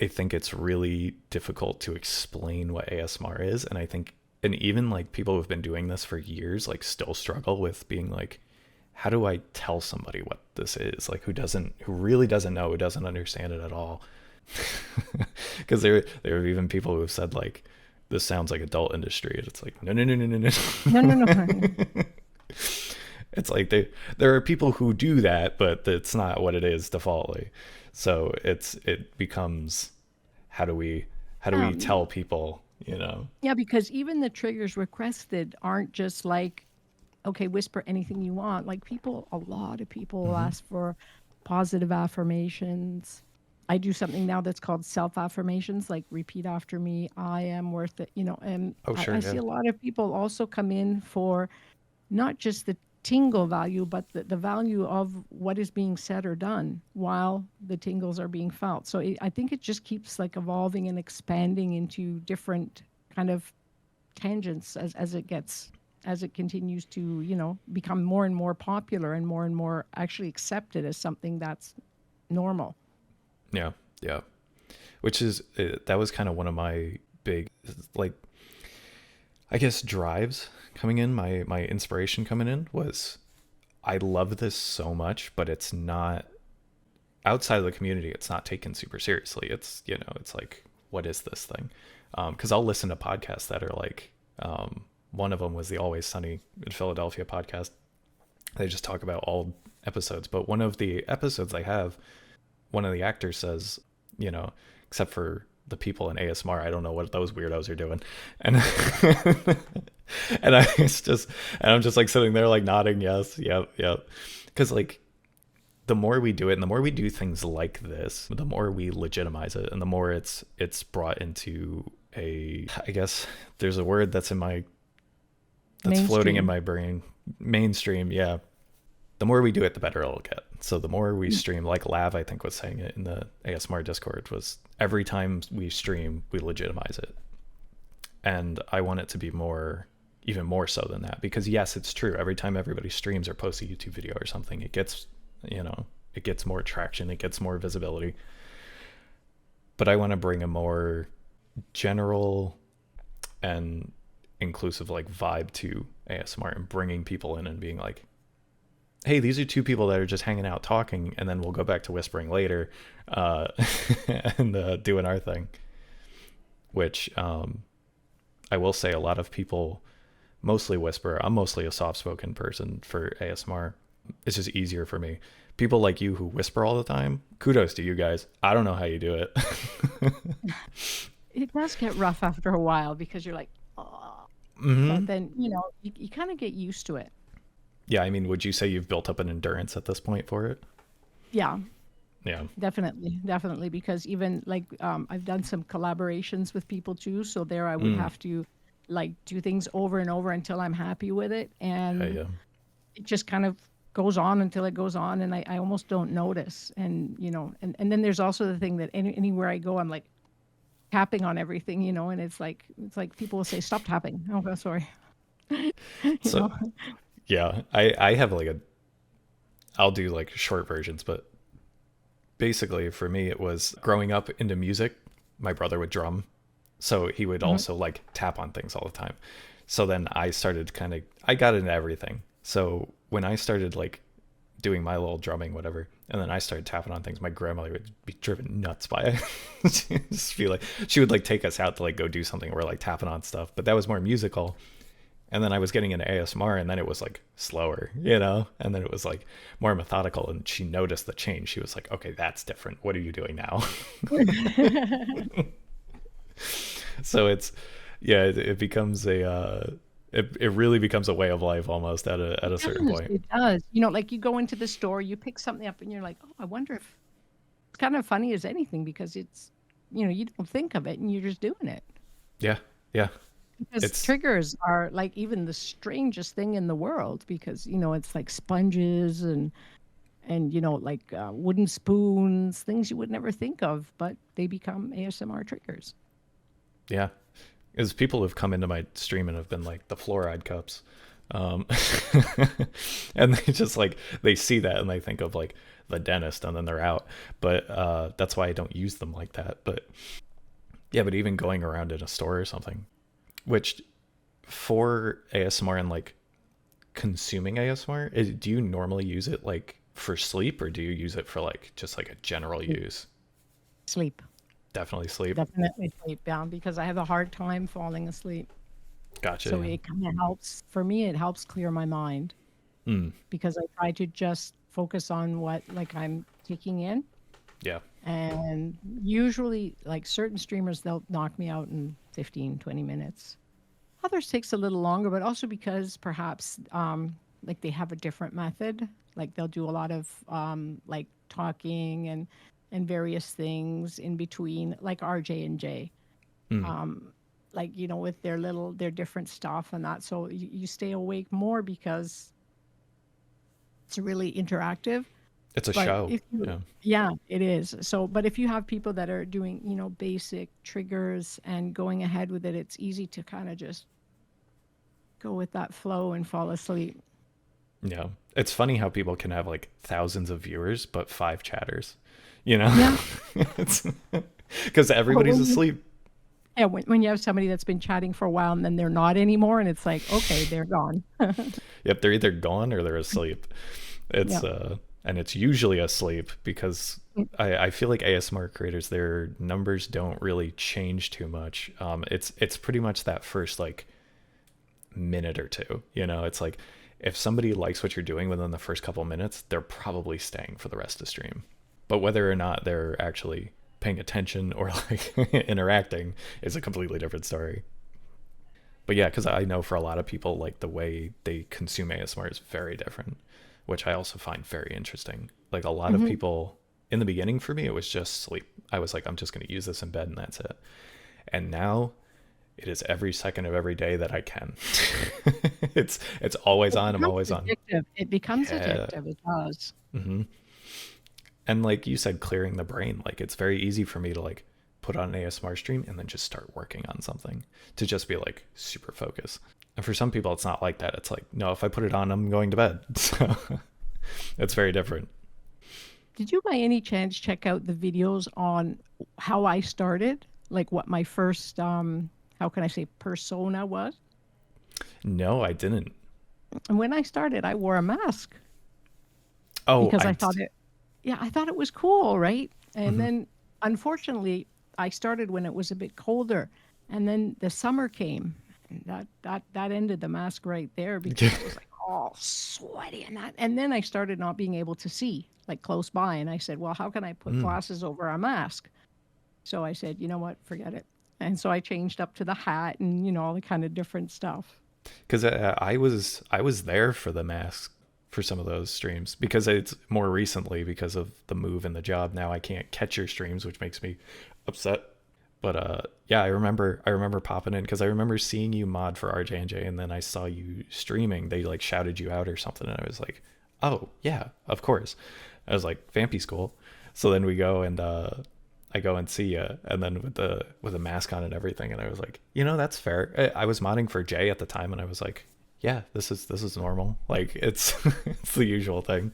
I think it's really difficult to explain what ASMR is. And I think, and even like people who've been doing this for years, like still struggle with being like, how do I tell somebody what this is? Like who really doesn't know, who doesn't understand it at all. Because there are even people who have said like, this sounds like adult industry. And it's like, no, no, no, no, no, No, no, no. no. It's like there are people who do that, but it's not what it is defaultly. So it becomes, how do we Um, tell people, you know? yeah, because even the triggers requested aren't just like, okay, whisper anything you want. Like a lot of people will Hmm. ask for positive affirmations. I do something now that's called self affirmations, like repeat after me, I am worth it, and Oh, I sure, see yeah. a lot of people also come in for not just the tingle value, but the value of what is being said or done while the tingles are being felt. So I think it just keeps like evolving and expanding into different kind of tangents as it continues to become more and more actually accepted as something that's normal. Yeah, yeah. Which is that was kind of one of my big, like, I guess, drives coming in. My inspiration coming in was, I love this so much, but it's not outside of the community. It's not taken super seriously. It's, it's like, what is this thing? Because I'll listen to podcasts that are like, one of them was the Always Sunny in Philadelphia podcast. They just talk about old episodes, but one of the episodes they have, one of the actors says, you know, except for the people in ASMR, I don't know what those weirdos are doing. And and I'm just like sitting there like nodding, yes, yep, yep. Because like the more we do it and the more we do things like this, the more we legitimize it and the more it's brought into I guess there's a word that's floating in my brain. Mainstream, yeah. The more we do it, the better it'll get. So the more we stream, like Lav, I think was saying it in the ASMR Discord, was every time we stream, we legitimize it. And I want it to be even more so than that, because yes, it's true. Every time everybody streams or posts a YouTube video or something, it gets more traction, it gets more visibility. But I want to bring a more general and inclusive like vibe to ASMR and bringing people in and being like, hey, these are two people that are just hanging out talking, and then we'll go back to whispering later and doing our thing. Which I will say a lot of people mostly whisper. I'm mostly a soft-spoken person for ASMR. It's just easier for me. People like you who whisper all the time, kudos to you guys. I don't know how you do it. It does get rough after a while because you're like, oh. Mm-hmm. But then, you kind of get used to it. Yeah, I mean, would you say you've built up an endurance at this point for it? Yeah. Yeah. Definitely. Because even like I've done some collaborations with people too. So there I would have to like do things over and over until I'm happy with it. And it just kind of goes on until it goes on. And I almost don't notice. And, and then there's also the thing that anywhere I go, I'm like tapping on everything, and it's like people will say, stop tapping. Oh, sorry. So, yeah, I have I'll do like short versions, but basically for me, it was growing up into music. My brother would drum, so he would also like tap on things all the time. So then I started I got into everything. So when I started like doing my little drumming, whatever, and then I started tapping on things, my grandmother would be driven nuts by it. Just feel like she would like take us out to like go do something. We're like tapping on stuff, but that was more musical. And then I was getting into ASMR, and then it was like slower, and then it was like more methodical. And she noticed the change. She was like, okay, that's different. What are you doing now? So it becomes it really becomes a way of life almost at a certain point. It does. Like you go into the store, you pick something up and you're like, oh, I wonder if it's kind of funny as anything because it's, you don't think of it and you're just doing it. Yeah. Yeah. Because triggers are like even the strangest thing in the world because, it's like sponges and like wooden spoons, things you would never think of, but they become ASMR triggers. Yeah. Because people have come into my stream and have been like the fluoride cups. And they just like, they see that and they think of like the dentist and then they're out. But that's why I don't use them like that. But yeah, but even going around in a store or something, which for ASMR and like consuming ASMR, do you normally use it like for sleep or do you use it for like just like a general use? Sleep. Definitely sleep. Definitely sleep down because I have a hard time falling asleep. Gotcha. So it kind of helps for me. It helps clear my mind because I try to just focus on what like I'm taking in. Yeah. And usually like certain streamers, they'll knock me out in 15, 20 minutes. Others takes a little longer, but also because perhaps like they have a different method. Like they'll do a lot of like talking and various things in between, like RJ and J, like with their different stuff and that. So you stay awake more because it's really interactive. It's a show. Yeah, it is. So, but if you have people that are doing basic triggers and going ahead with it, it's easy to kind of just go with that flow and fall asleep. Yeah, it's funny how people can have like thousands of viewers but 5 chatters. Yeah. It's because everybody's asleep. Yeah, when you have somebody that's been chatting for a while and then they're not anymore, and it's like, okay, they're gone. Yep, they're either gone or they're asleep. It's and it's usually asleep because I feel like ASMR creators, their numbers don't really change too much. It's pretty much that first like minute or two. It's like if somebody likes what you're doing within the first couple minutes, they're probably staying for the rest of the stream. But whether or not they're actually paying attention or like interacting is a completely different story. But yeah, because I know for a lot of people, like the way they consume ASMR is very different, which I also find very interesting. Like a lot of Hmm. people in the beginning, for me, it was just sleep. I was like, I'm just going to use this in bed and that's it. And now it is every second of every day that I can. It's always It on. I'm becomes always on. addictive. It becomes Yeah. addictive. It does. Hmm. And like you said, clearing the brain, like it's very easy for me to like put on an ASMR stream and then just start working on something, to just be like super focused. And for some people, it's not like that. It's like, no, if I put it on, I'm going to bed. So it's very different. Did you by any chance check out the videos on how I started? Like what my first how can I say persona was? No, I didn't. And when I started, I wore a mask Oh, because I thought it yeah, I thought it was cool, right? And mhm. then unfortunately, I started when it was a bit colder. And then the summer came. And that ended the mask right there because I was like all sweaty and then I started not being able to see like close by and I said, "Well, how can I put Mm. glasses over a mask?" So I said, "You know what? Forget it." And so I changed up to the hat and all the kind of different stuff. Because I was there for the mask for some of those streams, because it's more recently, because of the move in the job. Now I can't catch your streams, which makes me upset. But yeah, I remember popping in because I remember seeing you mod for RJ&J, and then I saw you streaming. They like shouted you out or something, and I was like, oh yeah, of course. I was like, Vampy's cool. So then we go and I go and see you, and then with the mask on and everything, and I was like, that's fair. I was modding for Jay at the time, and I was like, yeah, this is normal. Like it's it's the usual thing.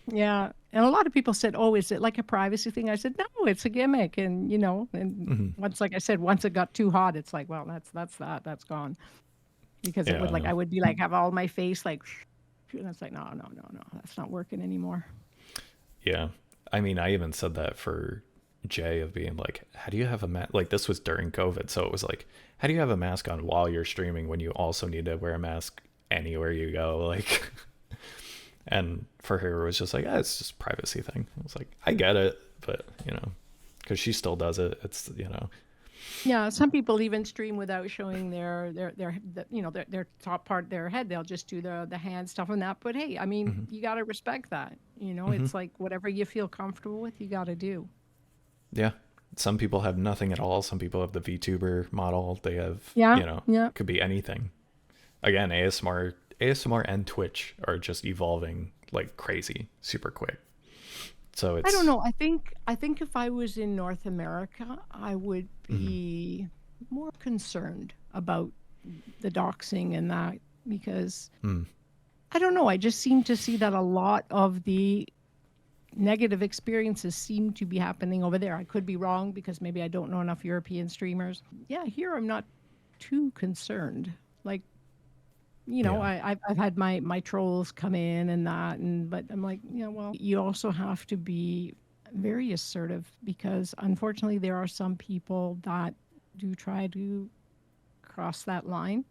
Yeah. And a lot of people said, "Oh, is it like a privacy thing?" I said, "No, it's a gimmick." And and Hmm. once like I said, once it got too hot, it's like, well, that's gone. Because it Yeah, would I like know. I would be like have all my face like and it's like, no, no, no, no, that's not working anymore. Yeah, I mean, I even said that for Jay, of being like, how do you have a mask? Like this was during COVID, so it was like, how do you have a mask on while you're streaming when you also need to wear a mask anywhere you go? Like, and for her, it was just like, it's just a privacy thing. I was like, I get it, but because she still does it. It's. Yeah, some people even stream without showing their top part of their head. They'll just do the hand stuff and that. But hey, I mean, Hmm. you got to respect that. Hmm. It's like whatever you feel comfortable with, you got to do. Yeah. Some people have nothing at all. Some people have the VTuber model. They have, Yeah, yeah. it could be anything. Again, ASMR and Twitch are just evolving like crazy, super quick. So I don't it's. know. I think if I was in North America, I would Mhm. be more concerned about the doxing and that because Mm. I don't know. I just seem to see that a lot of the negative experiences seem to be happening over there. I could be wrong because maybe I don't know enough European streamers. Yeah, here I'm not too concerned. Like, Yeah. I've had my trolls come in and that, and but I'm like, yeah, well, you also have to be very assertive because unfortunately there are some people that do try to cross that line.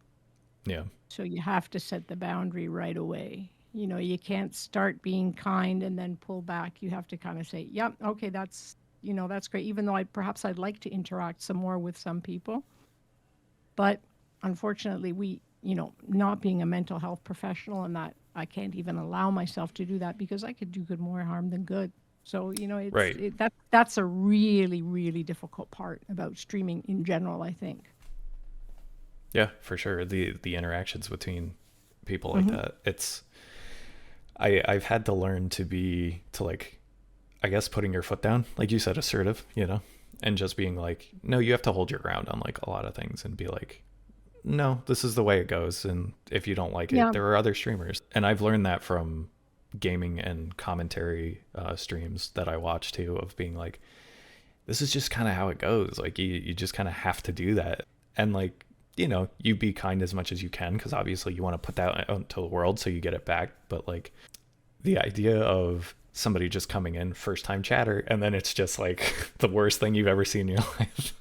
Yeah. So you have to set the boundary right away. You can't start being kind and then pull back. You have to kind of say, "Yep, okay, that's great." Even though perhaps I'd like to interact some more with some people, but unfortunately, not being a mental health professional and that I can't even allow myself to do that because I could do good more harm than good. So, Right. that's a really, really difficult part about streaming in general, I think. Yeah, for sure. The interactions between people like Hmm. that. I've had to learn to like, I guess, putting your foot down, like you said, assertive, and just being like, no, you have to hold your ground on like a lot of things, and be like, no, this is the way it goes, and if you don't like it, Yeah. there are other streamers. And I've learned that from gaming and commentary streams that I watch too, of being like, this is just kind of how it goes. Like you just kind of have to do that, and like, you be kind as much as you can, because obviously you want to put that out into the world so you get it back. But like, the idea of somebody just coming in first time chatter, and then it's just like the worst thing you've ever seen in your life.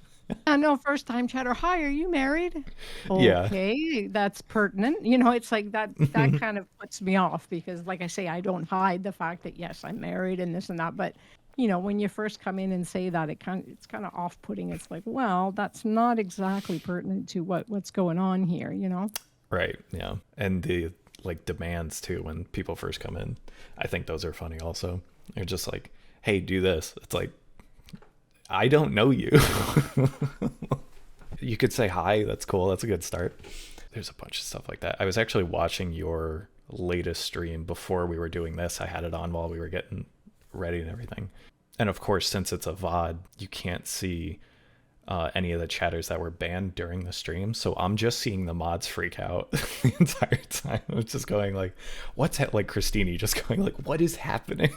Yeah, no, first time chatter. Hi, are you married? Yeah. Okay, that's pertinent. It's like that kind of puts me off because like I say, I don't hide the fact that yes, I'm married and this and that, but when you first come in and say that, it's kind of off-putting. It's like, well, that's not exactly pertinent to what's going on here. Right. Yeah. And the like demands too when people first come in. I think those are funny also. They're just like, hey, do this. It's like, I don't know you. You could say hi. That's cool. That's a good start. There's a bunch of stuff like that. I was actually watching your latest stream before we were doing this. I had it on while we were getting ready and everything. And of course, since it's a VOD, you can't see any of the chatters that were banned during the stream. So I'm just seeing the mods freak out the entire time. I was just going like, like Christine just going like, what is happening?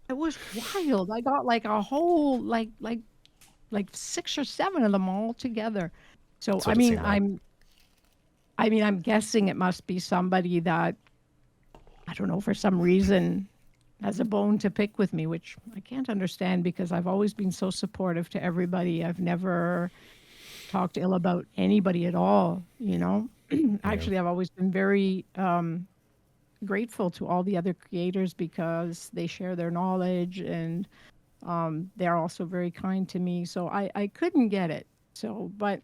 It was wild. I got like a whole like 6 or 7 of them all together. So That's what it seemed like. I'm guessing it must be somebody that, I don't know, for some reason has a bone to pick with me, which I can't understand because I've always been so supportive to everybody. I've never talked ill about anybody at all, you know. Yeah. Actually, I've always been very grateful to all the other creators because they share their knowledge, and they're also very kind to me. So I couldn't get it. So, but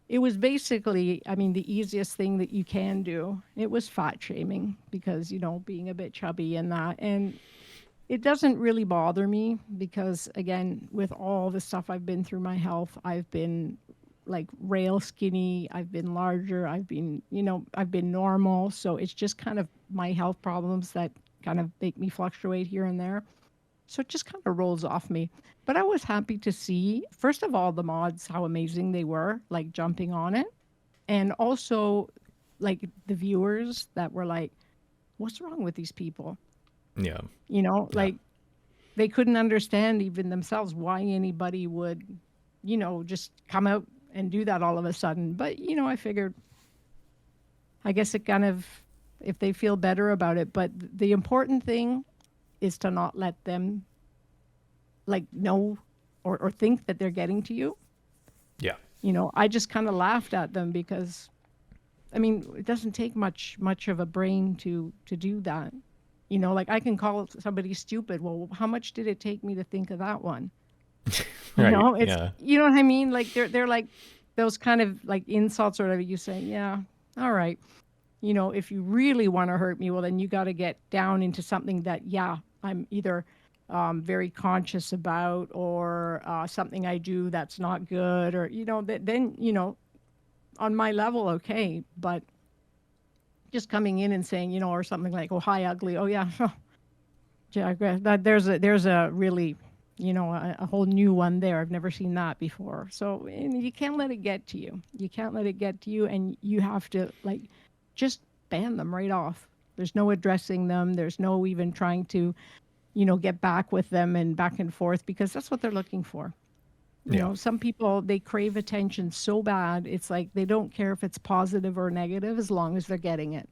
it was basically, I mean, the easiest thing that you can do. It was fat shaming because, you know, being a bit chubby and that. And it doesn't really bother me because, again, with all the stuff I've been through my health, I've been like rail skinny, I've been larger, I've been, you know, I've been normal. So it's just kind of my health problems that kind of make me fluctuate here and there. So it just kind of rolls off me. But I was happy to see, first of all, the mods, how amazing they were, like jumping on it. And also, like the viewers that were like, what's wrong with these people? Yeah. You know, Yeah. like they couldn't understand even themselves why anybody would, you know, just come out and do that all of a sudden. But, you know, I figured, I guess it kind of, if they feel better about it. But the important thing is to not let them like know or think that they're getting to you. Yeah. You know, I just kind of laughed at them because, I mean, it doesn't take much of a brain to do that. You know, like I can call somebody stupid. Well, how much did it take me to think of that one? You Right. know, it's, Yeah. you know what I mean? Like they're like those kind of like insults or whatever. You say, yeah, all right. You know, if you really want to hurt me, well, then you got to get down into something that, yeah, I'm either very conscious about, or something I do that's not good, or, you know, then, you know, on my level, okay. But just coming in and saying, you know, or something like, oh, hi, ugly. Oh, yeah. Yeah, that there's a really, you know, a whole new one there. I've never seen that before. So, and you can't let it get to you. You can't let it get to you, and you have to like just ban them right off. There's no addressing them. There's no even trying to, you know, get back with them and back and forth because that's what they're looking for. You Yeah. know, some people, they crave attention so bad. It's like they don't care if it's positive or negative as long as they're getting it.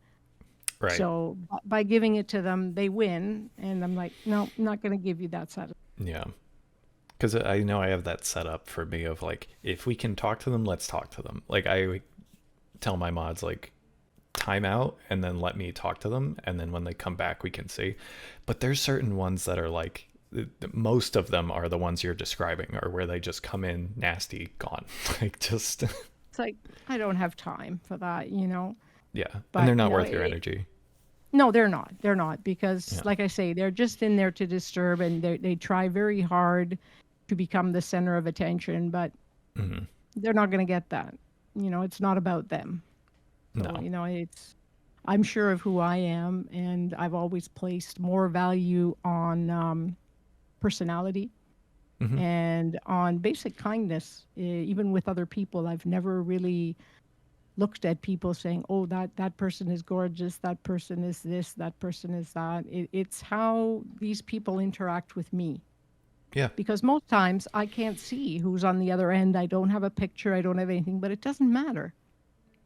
Right. So by giving it to them, they win. And I'm like, no, I'm not going to give you that side. Yeah. Because I know I have that set up for me of like, if we can talk to them, let's talk to them. Like I tell my mods like, time out and then let me talk to them, and then when they come back we can see. But there's certain ones that are like, most of them are the ones you're describing, or where they just come in nasty, gone. Like just It's like, I don't have time for that, you know. yeah, and But, they're you not know, worth your energy. no, they're not. They're not because, Yeah. like I say, they're just in there to disturb, and they try very hard to become the center of attention, but Hmm. they're not going to get that. You know, it's not about them. So, No. you know, I'm sure of who I am, and I've always placed more value on personality Hmm. and on basic kindness, even with other people. I've never really looked at people saying, "Oh, that person is gorgeous. That person is this. That person is that." It's how these people interact with me. Yeah. Because most times I can't see who's on the other end. I don't have a picture. I don't have anything, but it doesn't matter.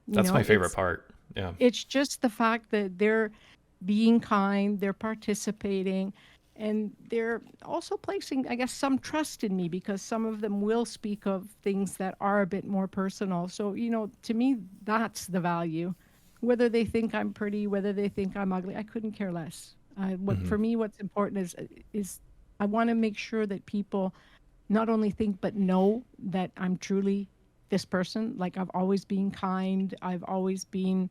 You That's know, my favorite part. Yeah. it's just the fact that they're being kind, they're participating, and they're also placing, I guess, some trust in me because some of them will speak of things that are a bit more personal. So, you know, to me, that's the value. Whether they think I'm pretty, whether they think I'm ugly, I couldn't care less. What Hmm. for me, what's important is I want to make sure that people not only think but know that I'm truly this person. Like I've always been kind. I've always been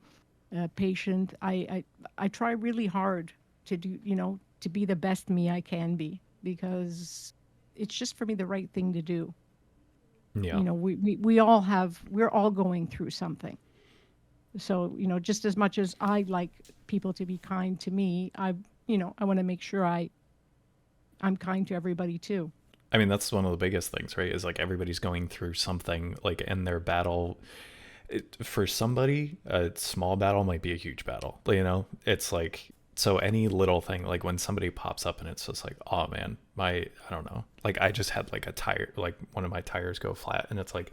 patient. I try really hard to do, you know, to be the best me I can be, because it's just for me the right thing to do. Yeah. You know, we're all going through something. So, you know, just as much as I like people to be kind to me, I want to make sure I'm kind to everybody too. I mean, that's one of the biggest things, right? Is like everybody's going through something, like in their battle. For somebody, a small battle might be a huge battle. You know, it's like, so any little thing, like when somebody pops up and it's just like, oh man, I don't know. Like I just had like a tire, like one of my tires go flat, and it's like,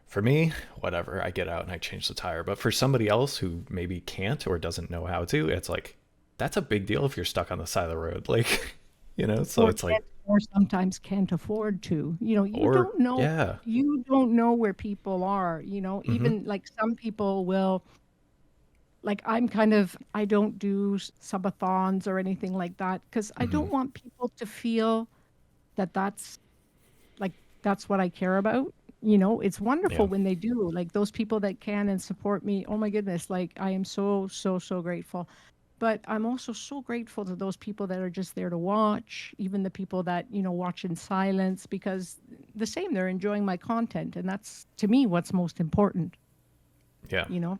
for me, whatever, I get out and I change the tire. But for somebody else who maybe can't or doesn't know how to, it's like, that's a big deal if you're stuck on the side of the road. Like, you know, so Or it's like, can't, or sometimes can't afford to. You know, or yeah. you don't know where people are, you know, Mm-hmm. even like some people will, like I don't do subathons or anything like that because I Mm-hmm. don't want people to feel that like that's what I care about. You know, it's wonderful Yeah. when they do. Like those people that can and support me. Oh my goodness, like I am so grateful. But I'm also so grateful to those people that are just there to watch, even the people that, you know, watch in silence because the same, they're enjoying my content and that's to me what's most important, Yeah. you know.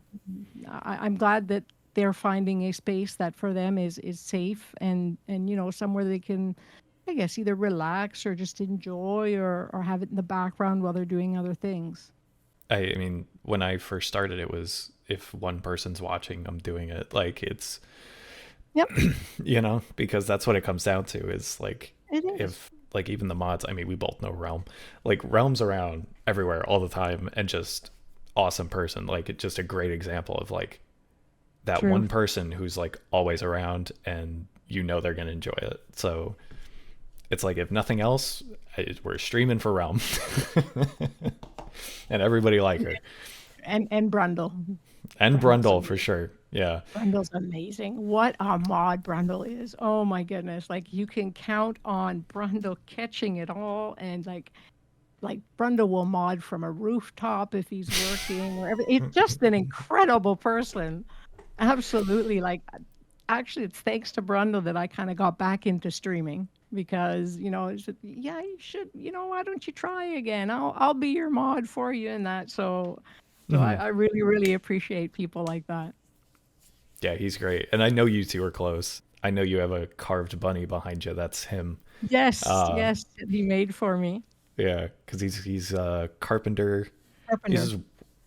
I'm glad that they're finding a space that for them is safe and you know somewhere they can, I guess, either relax or just enjoy or have it in the background while they're doing other things. I mean, when I first started, it was if one person's watching, I'm doing it. Like it's, Yep, you know, because that's what it comes down to is like, it is. if like even the mods, I mean, we both know Realm, like Realm's around everywhere all the time and just awesome person. Like it's just a great example of like that True. one person who's like always around and you know they're going to enjoy it. So it's like, if nothing else, we're streaming for Realm and everybody like her. And Brundle. And Brundle's Brundle for amazing. sure. Yeah. Brundle's amazing. What a mod Brundle is. Oh my goodness. Like you can count on Brundle catching it all and like Brundle will mod from a rooftop if he's working or everything. It's just an incredible person. Absolutely. Like actually it's thanks to Brundle that I kind of got back into streaming because, you know, it's, yeah, you should, you know, why don't you try again? I'll be your mod for you and that. So Mhm. I really appreciate people like that. Yeah, he's great. And I know you two are close. I know you have a carved bunny behind you. That's him. Yes, Uh, yes, that he made for me. yeah, because he's a carpenter. He's Carpenter. just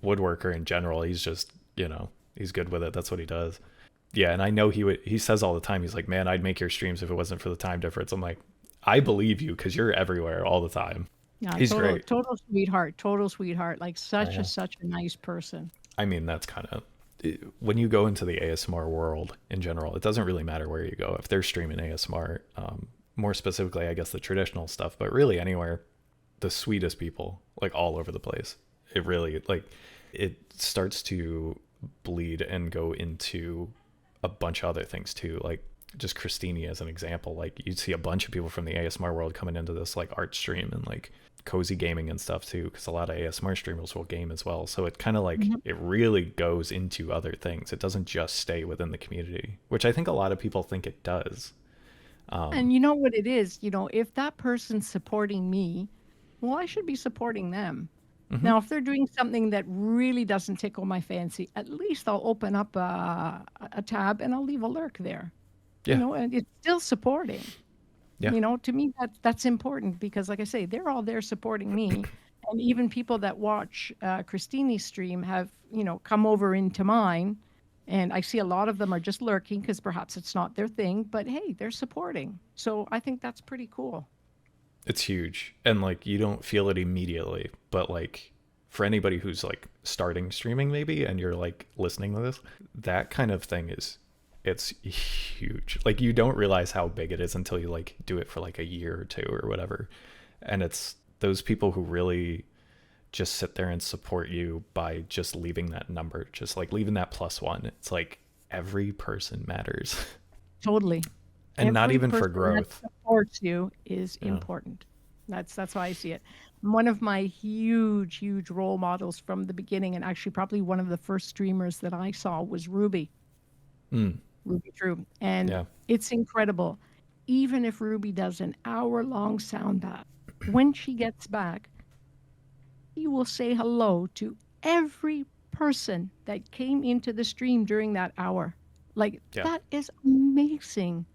woodworker in general. He's just, you know, he's good with it. That's what he does. Yeah, and I know he says all the time, he's like, man, I'd make your streams if it wasn't for the time difference. I'm like, I believe you because you're everywhere all the time. Yeah, He's great. total sweetheart, total sweetheart. Like Yeah. such a nice person. I mean, that's kind of, when you go into the ASMR world in general, it doesn't really matter where you go. If they're streaming ASMR, more specifically, I guess the traditional stuff, but really anywhere, the sweetest people, like all over the place. It really, like, it starts to bleed and go into a bunch of other things too. Like, just Christini as an example, like you'd see a bunch of people from the ASMR world coming into this like art stream and like cozy gaming and stuff too, because a lot of ASMR streamers will game as well. So it kind of like Mhm. it really goes into other things. It doesn't just stay within the community, which I think a lot of people think it does. Um, And you know what it is? You know, if that person's supporting me, well, I should be supporting them. mhm. Now, if they're doing something that really doesn't tickle my fancy, at least I'll open up a tab and I'll leave a lurk there. You Yeah, know, and it's still supporting. yeah, You know, to me that's important because like I say, they're all there supporting me. And even people that watch Christini's stream have, you know, come over into mine. And I see a lot of them are just lurking because perhaps it's not their thing, but hey, they're supporting. So I think that's pretty cool. it's huge, and like you don't feel it immediately, but like for anybody who's like starting streaming maybe, and you're like listening to this, that kind of thing is, it's huge. Like you don't realize how big it is until you like do it for like a year or two or whatever, and it's those people who really just sit there and support you by just leaving that number, just like leaving that +1. It's like every person matters. Totally. And not Every even for person that growth. supports you is Yeah. important. That's how I see it. One of my huge role models from the beginning, and actually probably one of the first streamers that I saw was Ruby. Mm. Ruby True. And Yeah. it's incredible. Even if Ruby does an hour-long sound bath, when she gets back, she will say hello to every person that came into the stream during that hour. Like, Yeah. that is amazing.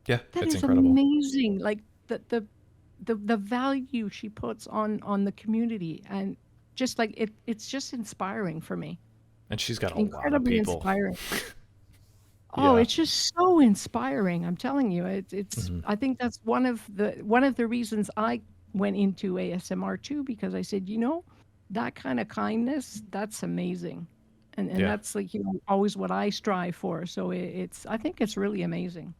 Yeah. That It's is incredible. amazing. Like the value she puts on the community, and just like it's just inspiring for me. And she's got a lot of Incredibly people. inspiring. Oh, Yeah. it's just so inspiring. I'm telling you, it's Hmm. I think that's one of the reasons I went into ASMR too, because I said, that kind of kindness, that's amazing. And Yeah. that's like, always what I strive for. So I think it's really amazing.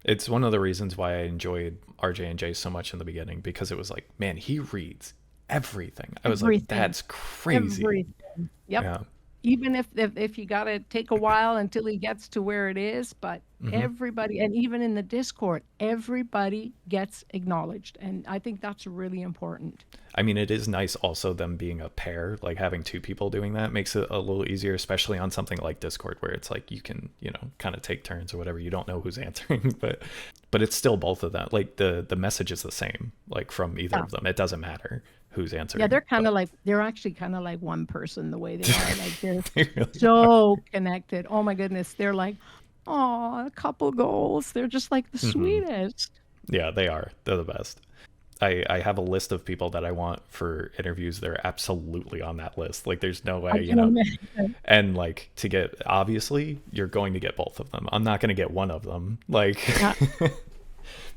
It's one of the reasons why I enjoyed RJ&J so much in the beginning, because it was like, man, he reads everything. I was like, Everything. that's crazy. Everything. Yep. Yeah. Even if you got to take a while until he gets to where it is, but Hmm. everybody, and even in the Discord, everybody gets acknowledged. And I think that's really important. I mean, it is nice also them being a pair, like having two people doing that makes it a little easier, especially on something like Discord where it's like you can, kind of take turns or whatever. You don't know who's answering, but it's still both of them. Like the message is the same, like from either Yeah. of them. It doesn't matter who's Yeah, answering. But they're actually kind of like one person the way they are. Like, they're they really are. so connected. Oh my goodness. They're like, oh, a couple goals. They're just like the Hmm. sweetest. Yeah, they are. They're the best. I have a list of people that I want for interviews. They're absolutely on that list. Like, there's no I way, can imagine. And like to get, obviously, you're going to get both of them. I'm not going to get one of them. Like, Yeah.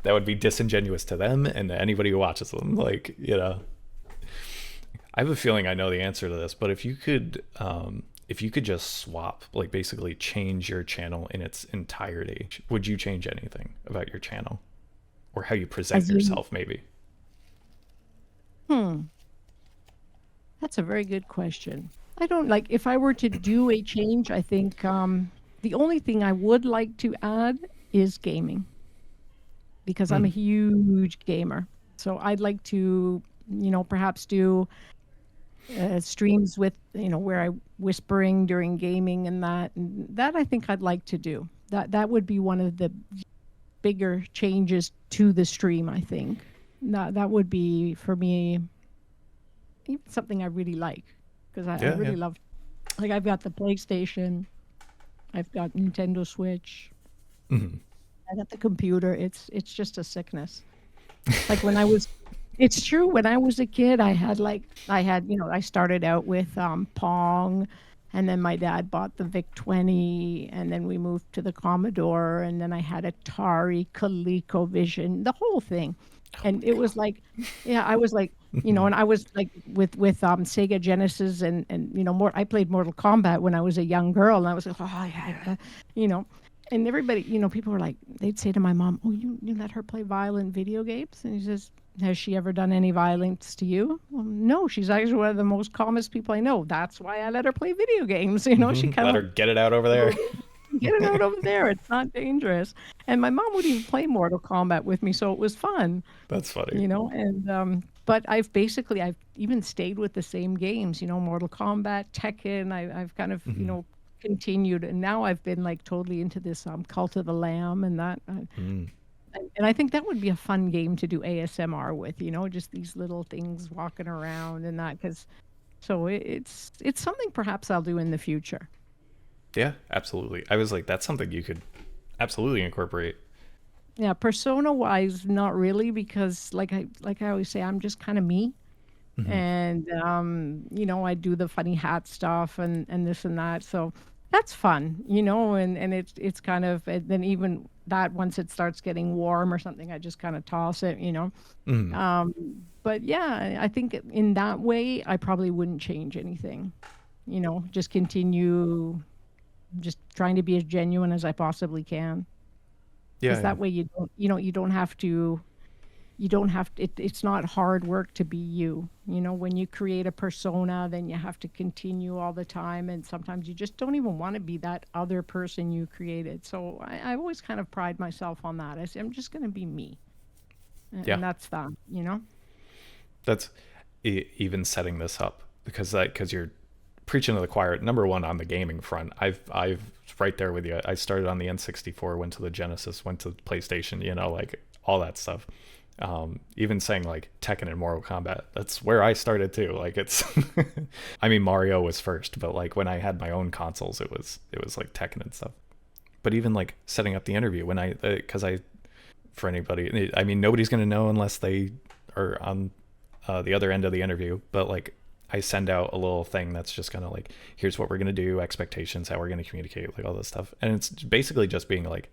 that would be disingenuous to them and to anybody who watches them. Like, I have a feeling I know the answer to this, but if you could just swap, like basically change your channel in its entirety, would you change anything about your channel or how you present As in, yourself? Maybe. hmm. That's a very good question. I don't like if I were to do a change, I think the only thing I would like to add is gaming, because I'm a Mm. huge gamer. So I'd like to, perhaps do streams with, where I whispering during gaming, and that I think I'd like to do. That would be one of the bigger changes to the stream, I think. That would be for me even something I really like, because I Yeah, yeah. really love, like, I've got the PlayStation, I've got Nintendo Switch, Mhm. I got the computer. It's just a sickness. Like when I was It's true, when I was a kid, I started out with Pong, and then my dad bought the VIC-20, and then we moved to the Commodore, and then I had Atari, ColecoVision, the whole thing. Oh And my it was god. like, yeah, I was like, Mhm. and I was like with Sega Genesis, and more. I played Mortal Kombat when I was a young girl, and I was like, oh yeah, you know. And everybody, people were like, they'd say to my mom, "Oh, you let her play violent video games?" And he says, "Has she ever done any violence to you?" Well, no, she's actually one of the most calmest people I know. That's why I let her play video games. She Mhm. kind Let of her get it out over there. like, get it out over there. It's not dangerous. And my mom would even play Mortal Kombat with me, so it was fun. That's funny. And but I've even stayed with the same games. Mortal Kombat, Tekken. I've kind of Mhm. continued, and now I've been like totally into this Cult of the Lamb, and that. Mm. And I think that would be a fun game to do ASMR with, just these little things walking around and that, because so it's something perhaps I'll do in the future. Yeah, absolutely. I was like, that's something you could absolutely incorporate. Yeah, persona wise, not really, because like I always say, I'm just kind of me. Hmm. And I do the funny hat stuff and this and that, so that's fun, and it's kind of, and then even that, once it starts getting warm or something, I just kind of toss it. Hmm. um but yeah, I think in that way I probably wouldn't change anything, just continue, just trying to be as genuine as I possibly can, Yeah, because yeah. that way it's not hard work to be you. When you create a persona, then you have to continue all the time, and sometimes you just don't even want to be that other person you created. So I always kind of pride myself on that. I say I'm just going to be me, Yeah. and that's that. That's even setting this up, because you're preaching to the choir. Number one on the gaming front, I've right there with you. I started on the N64, went to the Genesis, went to PlayStation. You know, like all that stuff. Even saying like Tekken and Mortal Kombat, that's where I started too. Like it's, I mean Mario was first, but like when I had my own consoles, it was like Tekken and stuff. But even like setting up the interview when because I for anybody, I mean nobody's gonna know unless they are on the other end of the interview. But like I send out a little thing that's just kind of like, here's what we're gonna do, expectations, how we're gonna communicate, like all this stuff, and it's basically just being like,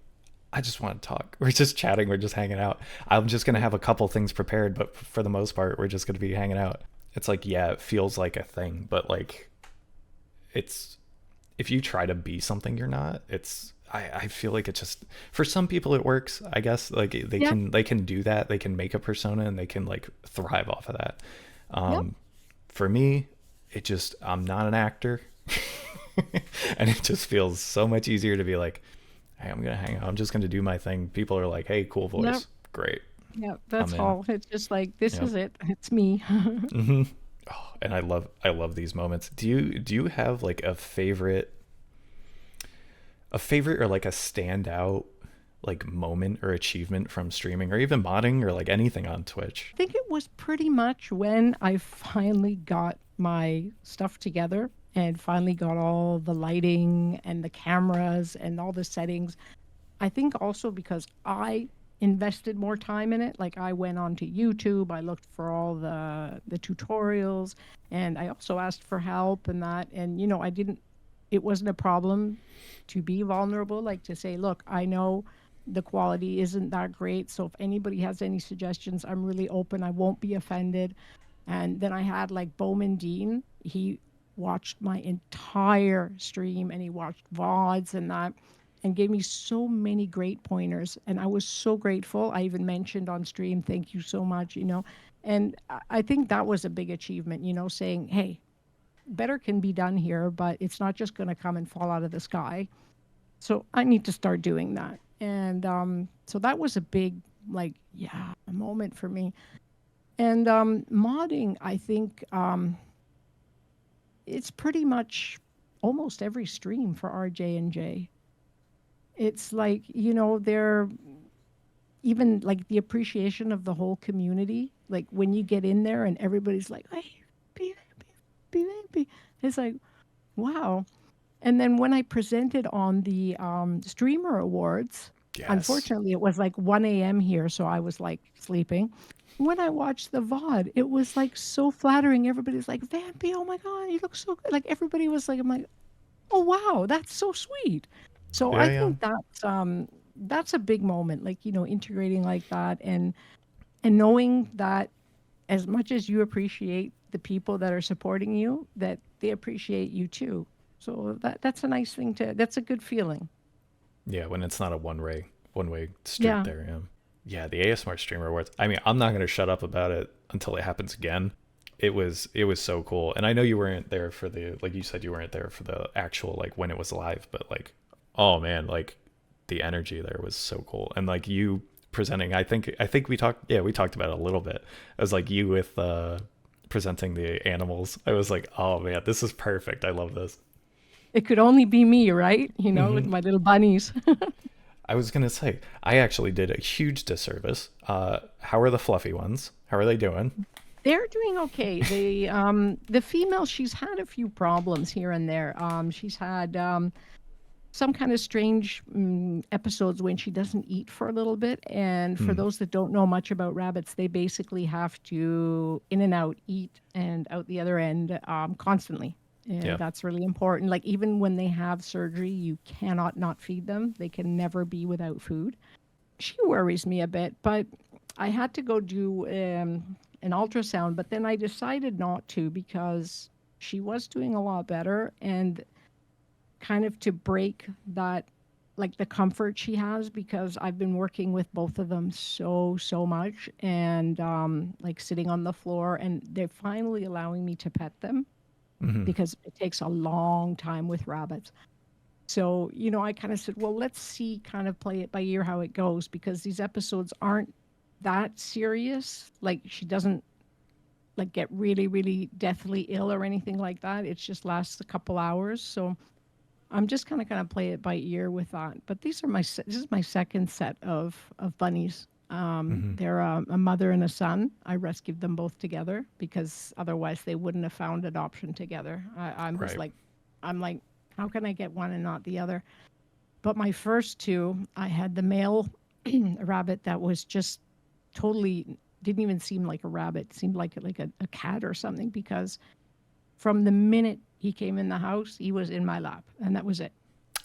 I just want to talk. We're just chatting. We're just hanging out. I'm just going to have a couple things prepared, but for the most part, we're just going to be hanging out. It's like, yeah, it feels like a thing, but like, it's, if you try to be something you're not, I feel like it just, for some people it works, I guess. Like Yeah. they can do that. They can make a persona and they can like thrive off of that. Yep. For me, I'm not an actor. And it just feels so much easier to be like, hey, I'm gonna hang out. I'm just gonna do my thing. People are like, hey, cool Yep. voice, great, Yep. I'm That's in. all. It's just like, this Yep. is it. It's me. Hmm. Oh, and I love these moments. Do you have like a favorite or like a standout like moment or achievement from streaming or even modding or like anything on Twitch? I think it was pretty much when I finally got my stuff together and finally got all the lighting and the cameras and all the settings. I think also because I invested more time in it. Like I went onto YouTube, I looked for all the tutorials, and I also asked for help and that. And I didn't. It wasn't a problem to be vulnerable. Like to say, look, I know the quality isn't that great, so if anybody has any suggestions, I'm really open. I won't be offended. And then I had like Bowman Dean. He watched my entire stream and he watched VODs and that and gave me so many great pointers. And I was so grateful. I even mentioned on stream, thank you so much. And I think that was a big achievement, saying, hey, better can be done here, but it's not just going to come and fall out of the sky. So I need to start doing that. And so that was a big, like, yeah, moment for me. And modding, I think it's pretty much almost every stream for RJ and J. It's like, they're even like the appreciation of the whole community. Like when you get in there and everybody's like, hey, baby, baby. It's like, wow. And then when I presented on the streamer awards, Yes. unfortunately it was like 1 a.m. here, so I was like sleeping. When I watched the VOD, it was like so flattering. Everybody's like, Vampy, oh my God, you look so good. Like everybody was like, I'm like, oh wow, that's so sweet. So Yeah, I yeah. think that's a big moment, like, integrating like that and knowing that as much as you appreciate the people that are supporting you, that they appreciate you too. So that's a nice thing that's a good feeling. Yeah, when it's not a one way street Yeah. there. Yeah. Yeah, the ASMR streamer awards. I mean, I'm not gonna shut up about it until it happens again. It was so cool. And I know you weren't there for the, like you said, you weren't there for the actual like when it was live, but like, oh man, like the energy there was so cool. And like you presenting, I think we talked about it a little bit. It was like you with presenting the animals. I was like, oh man, this is perfect. I love this. It could only be me, right? With Hmm. my little bunnies. I was gonna say, I actually did a huge disservice. How are the fluffy ones? How are they doing? They're doing okay. The female, she's had a few problems here and there. She's had some kind of strange episodes when she doesn't eat for a little bit. And for Hmm. those that don't know much about rabbits, they basically have to in and out, eat and out the other end constantly. And Yeah. that's really important. Like even when they have surgery, you cannot not feed them. They can never be without food. She worries me a bit, but I had to go do an ultrasound, but then I decided not to because she was doing a lot better and kind of to break that like the comfort she has because I've been working with both of them so much and like sitting on the floor and they're finally allowing me to pet them Hmm. because it takes a long time with rabbits. So, I kind of said, well, let's see, kind of play it by ear how it goes because these episodes aren't that serious. Like she doesn't like get really, really deathly ill or anything like that. It just lasts a couple hours. So I'm just kind of play it by ear with that. But this is my second set of bunnies. Hmm. They're a mother and a son. I rescued them both together because otherwise they wouldn't have found adoption together. Right. I'm like, how can I get one and not the other? But my first two, I had the male rabbit that was just totally didn't even seem like a rabbit. Seemed like a cat or something because from the minute he came in the house, he was in my lap, and that was it.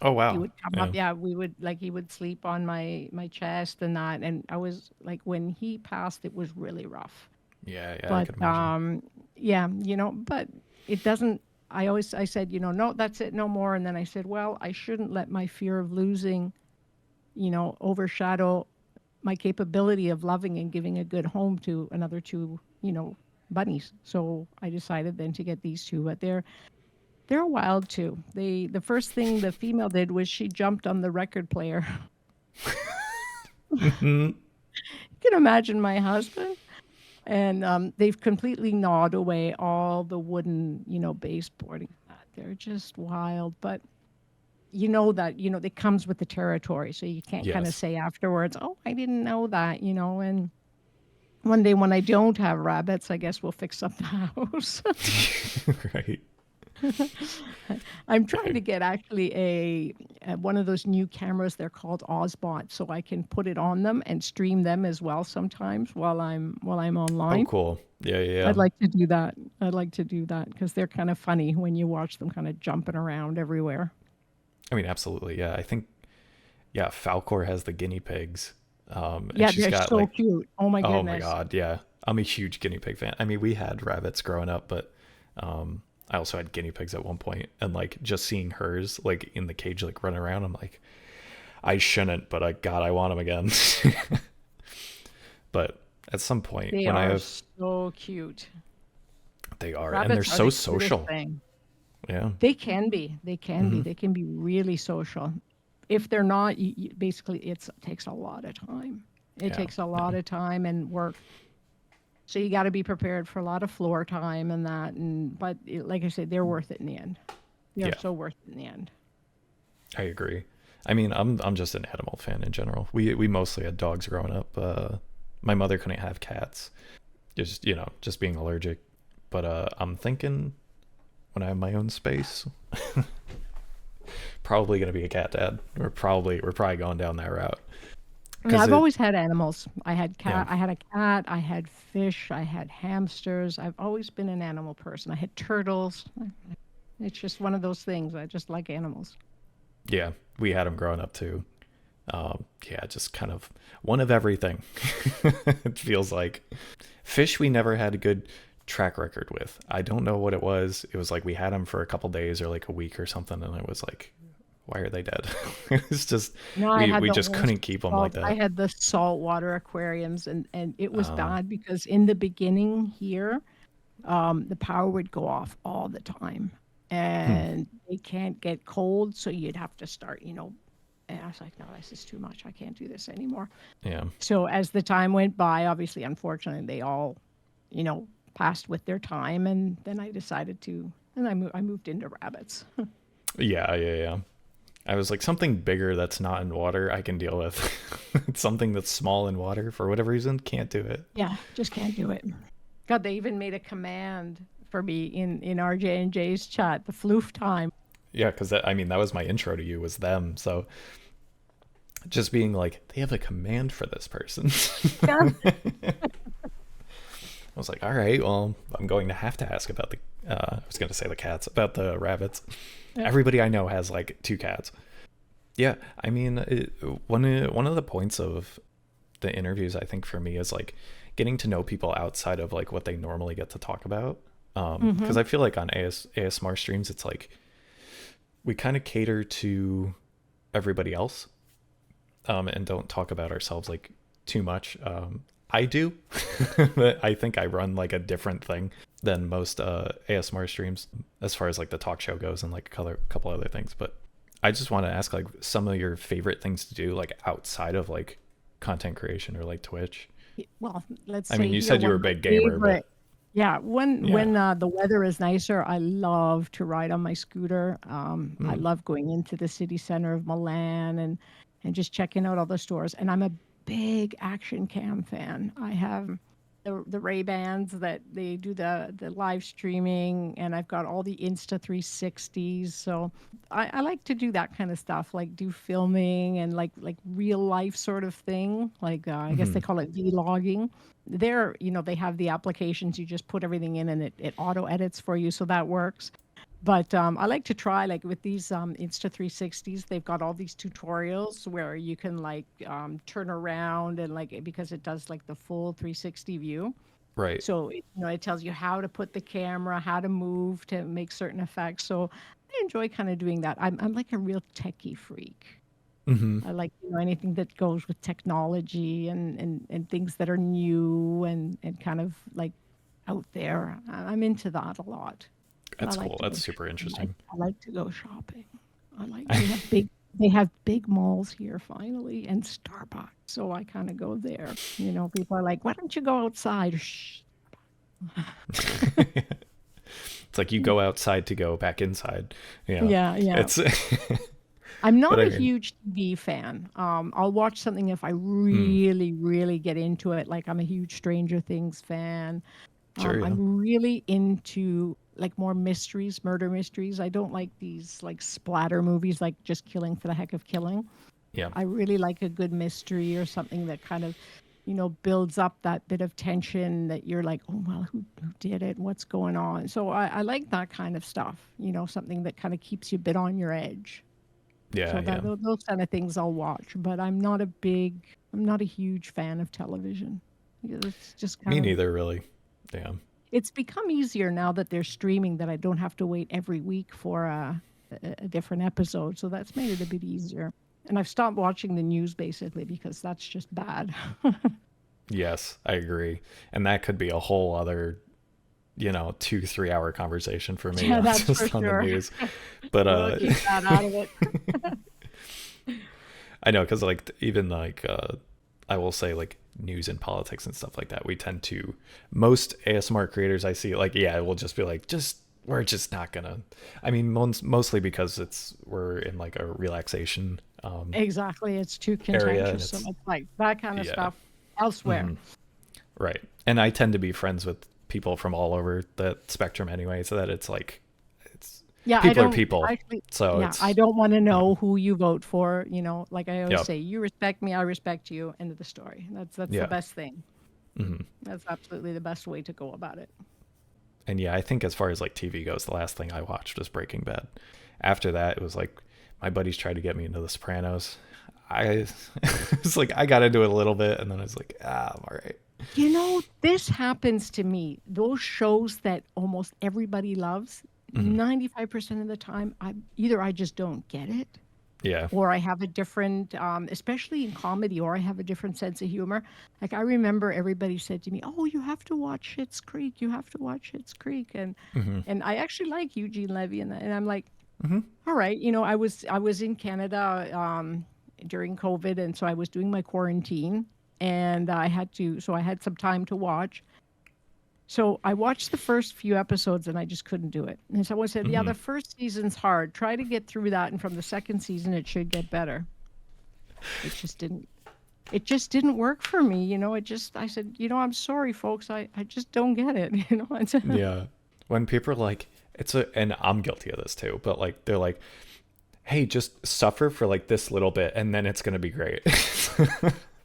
Oh He wow. would come up, Yeah. yeah, we would like he would sleep on my chest and that, and I was like when he passed, it was really rough. Yeah. Yeah. I But could imagine. yeah, but it doesn't. I said, no, that's it, no more. And then I said, well, I shouldn't let my fear of losing, overshadow my capability of loving and giving a good home to another two, bunnies. So I decided then to get these two, but they're wild too. The first thing the female did was she jumped on the record player. Hmm. You can imagine my husband. And they've completely gnawed away all the wooden, baseboarding. They're just wild, but you know that it comes with the territory, so you can't kind of Yes. say afterwards, "Oh, I didn't know that," And one day when I don't have rabbits, I guess we'll fix up the house. Right. I'm trying Okay. to get actually a one of those new cameras. They're called Ozbot, so I can put it on them and stream them as well sometimes while I'm Oh, online. cool. Yeah. Yeah. I'd Yeah. like to do that. I'd like to do that because they're kind of funny when you watch them kind of jumping around everywhere. I mean, absolutely. Yeah. I think, yeah, Falcor has the guinea pigs. And Yeah, she's they're got so like, cute. Oh my oh my goodness. God. Yeah. I'm a huge guinea pig fan. I mean, we had rabbits growing up, but I also had guinea pigs at one point, and like just seeing hers like in the cage, like running around, I'm like, I shouldn't, but God, I want them again. But at some point, They when I are have, so cute. they are, and they're Rabbits are so the cutest social. thing. Yeah. They can be. They can be. Hmm. They can be really social. If they're not, basically, it takes a lot of time. It Yeah. takes a Yeah. lot of time and work. So you got to be prepared for a lot of floor time and that. And but like I said, they're worth it in the end. They're Yeah. so worth it in the end. I agree. I mean, I'm just an animal fan in general. We mostly had dogs growing up. My mother couldn't have cats, just just being allergic. But I'm thinking when I have my own space, probably gonna be a cat dad. We're probably going down that route Yeah, because I've it always had animals. yeah. I had a cat, I had fish, I had hamsters. I've always been an animal person. I had turtles. It's just one of those things. I just like animals. Yeah, we had them growing up too. Yeah, just kind of one of everything. It feels like fish we never had a good track record with. I don't know what it was. It was like we had them for a couple days or like a week or something, and it was like, why are they dead? It was just No, I we had we the just whole couldn't keep them like salt. I that. had the saltwater aquariums, and it was Um, bad because in the beginning here, the power would go off all the time, hmm, and they can't get cold, so you'd have to start. And I was like, no, this is too much. I can't do this anymore. yeah, So as the time went by, obviously, unfortunately, they all, passed with their time, and then I decided to, and I moved into rabbits. yeah, yeah, yeah. I was like something bigger that's not in water I can deal with. Something that's small in water for whatever reason can't do it. Yeah, just can't do it. God, they even made a command for me in RJ and J's chat, the floof time. Yeah, because I mean that was my intro to you was them. So just being like they have a command for this person. Yeah, I was like, all right, well, I'm going to have to ask about the. I was going to say the cats, about the rabbits. yeah. Everybody I know has like two cats. Yeah, I mean, one of the points of the interviews, I think for me, is like getting to know people outside of like what they normally get to talk about. Mm-hmm. Because I feel like on ASMR streams, it's like we kind of cater to everybody else, and don't talk about ourselves like too much. I do, but I think I run like a different thing than most ASMR streams as far as like the talk show goes and like couple other things. But I just want to ask like some of your favorite things to do like outside of like content creation or like Twitch. Well, let's I say mean, you here said you one were a of my big gamer, but favorite. Yeah, Yeah. when the weather is nicer, I love to ride on my scooter. I Mm. love going into the city center of Milan and just checking out all the stores. And I'm a big action cam fan. I have the Ray-Bans that they do the live streaming, and I've got all the Insta 360s. So I like to do that kind of stuff, like do filming and like real life sort of thing. Like I guess they Hmm. call it vlogging. There, they have the applications. You just put everything in, and it auto edits for you, so that works. But I like to try like with these Insta 360s. They've got all these tutorials where you can like turn around and like because it does like the full 360 view. Right. So it tells you how to put the camera, how to move to make certain effects. So I enjoy kind of doing that. I'm like a real techie freak. Hmm. I like anything that goes with technology and things that are new and kind of like out there. I'm into that a lot. And I That's like cool. to go That's super interesting. I like to go shopping. I like they have big malls here finally and Starbucks. So I kind of go there. People are like, "Why don't you go outside?" Shh. It's like you go outside to go back inside. Yeah. Yeah, yeah. It's, I'm but not I a mean, huge TV fan. I'll watch something if I mm, really, really get into it. Like I'm a huge Stranger Things fan. sure. Yeah. I'm really into like more mysteries, murder mysteries. I don't like these like splatter movies, like just killing for the heck of killing. Yeah. I really like a good mystery or something that kind of, builds up that bit of tension that you're like, oh, well, who did it? What's going on? So I like that kind of stuff, something that kind of keeps you a bit on your edge. Yeah. So Yeah. those kind of things I'll watch, but I'm not a huge fan of television. It's just Me kind of neither, really. Yeah. it's become easier now that they're streaming that I don't have to wait every week for a different episode. So that's made it a bit easier. And I've stopped watching the news basically because that's just bad. Yes, I agree. And that could be a whole other, 2, 3 hour conversation for me Yeah, on that's for just on the sure. news. But We'll keep that out of it. I know because like even like I will say like news and politics and stuff like that. We tend to most ASMR creators I see like yeah, we'll just be like just we're just not gonna. I mean, mostly because we're in like a relaxation Exactly. It's too area and contentious. So it's it's like that kind of yeah. stuff elsewhere. Hmm. Right. And I tend to be friends with people from all over the spectrum anyway, so that it's like it's Yeah, I people are don't people. actually, So yeah, I it's don't want to mhm. know who you vote for. Like I always Yep. say, you respect me, I respect you. End of the story. That's the Yeah. best thing. Hmm. That's absolutely the best way to go about it. And yeah, I think as far as like TV goes, the last thing I watched was Breaking Bad. After that, it was like my buddies tried to get me into The Sopranos. I was like, I got into it a little bit, and then I was like, I'm all right. This happens to me. Those shows that almost everybody loves, Mm-hmm. 95% of the time, I just don't get it, Yeah. or I have a different, especially in comedy, or I have a different sense of humor. Like I remember everybody said to me, "Oh, you have to watch Schitt's Creek. You have to watch Schitt's Creek," Mm-hmm. and I actually like Eugene Levy, and I'm like, Mm-hmm. all right, I was in Canada during COVID, and so I was doing my quarantine, and so I had some time to watch. So I watched the first few episodes, and I just couldn't do it. And someone said, "Yeah, Mm-hmm. the first season's hard. Try to get through that, and from the second season, it should get better." It just didn't. It just didn't work for me. I said, I'm sorry, folks. I just don't get it. Yeah. When people are like, and I'm guilty of this too, but like they're like, hey, just suffer for like this little bit, and then it's gonna be great.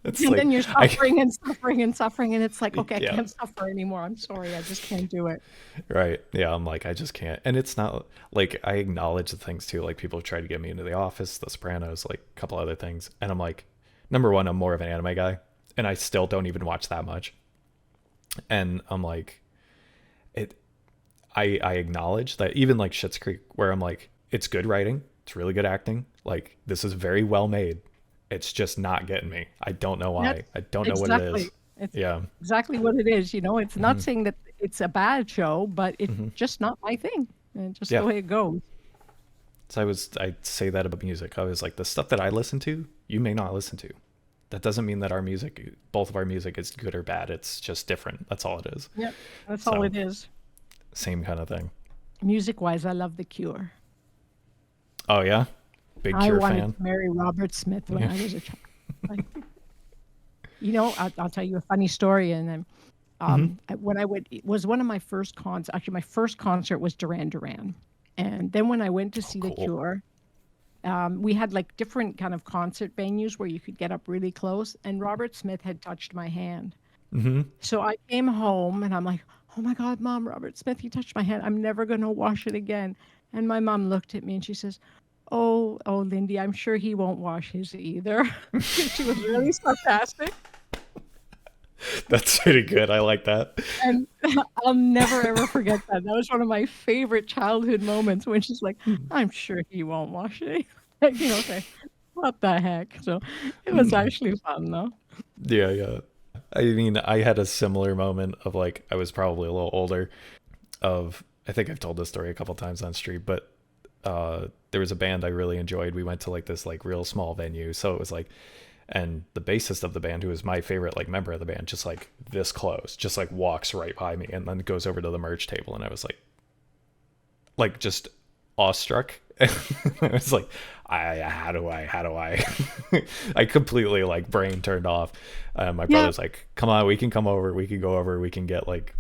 It's And like then you're I suffering and suffering and suffering, and it's like, okay, I yeah. can't suffer anymore. I'm sorry, I just can't do it. Right. Yeah, I'm like, I just can't. And it's not like I acknowledge the things too. Like people have tried to get me into The Office, The Sopranos, like a couple other things. And I'm like, number one, I'm more of an anime guy, and I still don't even watch that much. And I'm like, it. I acknowledge that even like Schitt's Creek, where I'm like, it's good writing, it's really good acting. Like this is very well made. It's just not getting me. I don't know That's why. I don't know what it is. exactly it's Yeah. exactly what it is. It's not Hmm. saying that it's a bad show, but it's Hmm. just not my thing, and just Yeah. the way it goes. So I say that about music. I was like, the stuff that I listen to, you may not listen to. that doesn't mean that both of our music is good or bad. It's just different. That's all it is. Yep, that's all So it is. same kind of thing. Music wise, I love The Cure. Oh yeah, big I Cure wanted fan. to marry Robert Smith when Yeah. I was a child. Like, I'll tell you a funny story. And then Hmm. when I went, it was one of my first concerts. Actually, my first concert was Duran Duran. And then when I went to Oh, see The cool. Cure, we had like different kind of concert venues where you could get up really close. And Robert Smith had touched my hand. Hmm. So I came home and I'm like, oh my God, Mom, Robert Smith, he touched my hand. I'm never going to wash it again. And my mom looked at me and she says, oh, Lindy, I'm sure he won't wash his either. She was really sarcastic. That's pretty good. I like that. And I'll never ever forget that. That was one of my favorite childhood moments when she's like, I'm sure he won't wash it. Like, say, what the heck? So it was actually fun though. Yeah, yeah. I mean, I had a similar moment of like I was probably a little older. Of I think I've told this story a couple times on street, but there was a band I really enjoyed. We went to like this like real small venue, so it was like, and the bassist of the band, who was my favorite like member of the band, just like this close, just like walks right by me and then goes over to the merch table, and I was like just awestruck. I was like, how do I I completely like brain turned off. My Yeah. brother's like, come on, we can come over, we can go over, we can get like,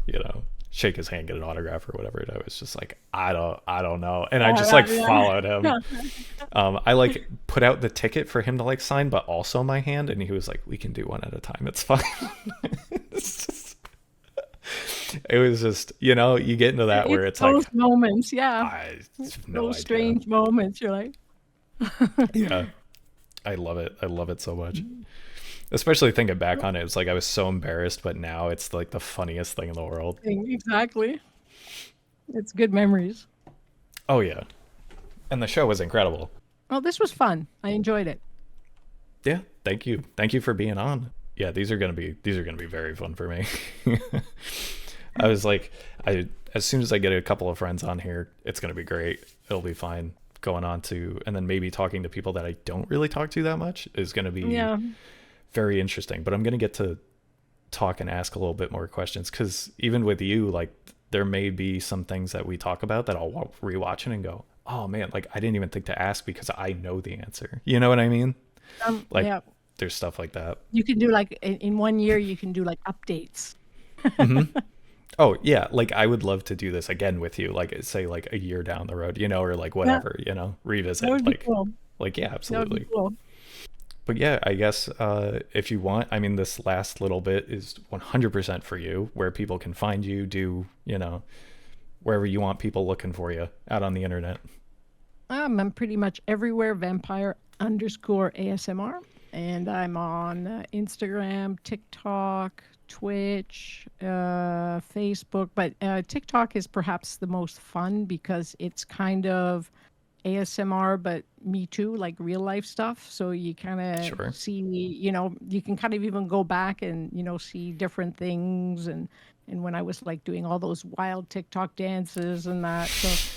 shake his hand, get an autograph or whatever. And I was just like, I don't know. And I just like followed him. Yeah. I like put out the ticket for him to like sign, but also my hand. And he was like, we can do one at a time. It's fine. It's just, it was just, you get into that where It's it's those like, moments. Yeah. I have no Those idea. strange moments. You're like, Yeah. I love it. I love it so much. Especially thinking back on it, it's like I was so embarrassed, but now it's like the funniest thing in the world. exactly. It's good memories. Oh yeah. And the show was incredible. Well, this was fun. I enjoyed it. Yeah, thank you. Thank you for being on. Yeah, these are gonna be very fun for me. I was like, as soon as I get a couple of friends on here, it's gonna be great. It'll be fine. Going on to, and then maybe talking to people that I don't really talk to that much is gonna be Yeah. very interesting. But I'm gonna get to talk and ask a little bit more questions, because even with you, like there may be some things that we talk about that I'll rewatch it and go, oh man, like I didn't even think to ask because I know the answer. You know what I mean? Like Yeah. there's stuff like that. You can do like in 1 year, you can do like updates. Hmm. Oh yeah, like I would love to do this again with you, like say like a year down the road, or like Yeah. whatever, That revisit, would be cool. like yeah, That would be absolutely. cool. But yeah, I guess if you want, I mean, this last little bit is 100% for you, where people can find you, wherever you want people looking for you out on the internet. I'm pretty much everywhere, vampire_ASMR. And I'm on Instagram, TikTok, Twitch, Facebook. But TikTok is perhaps the most fun because it's kind of ASMR, but me too, like real life stuff. So you kind of Sure. see, you can kind of even go back and, see different things. And when I was like doing all those wild TikTok dances and that. So,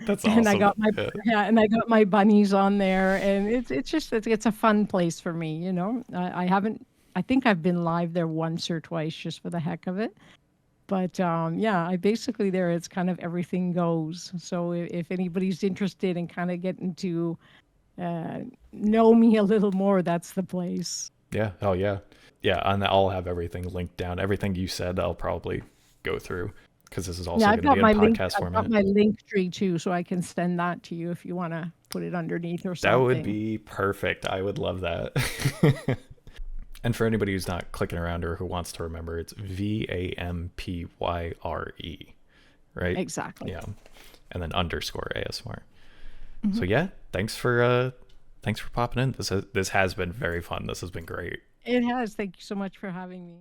That's and I awesome. got my, Yeah. yeah, and I got my bunnies on there, and it's a fun place for me. I haven't, I think I've been live there once or twice just for the heck of it. But yeah, I basically there it's kind of everything goes. So if anybody's interested in kind of getting to uh, know me a little more, that's the place. Yeah. Oh yeah. Yeah. And I'll have everything linked down. Everything you said, I'll probably go through, because this is Yeah, also going to be in podcast I've got format. my link tree too, so I can send that to you if you want to put it underneath or That would something. be perfect. I would love that. And for anybody who's not clicking around or who wants to remember, it's VAMPYRE, right? Exactly. Yeah. And then underscore ASMR. So Mhm. yeah, thanks for popping in. This has been very fun. This has been great. It has. Thank you so much for having me.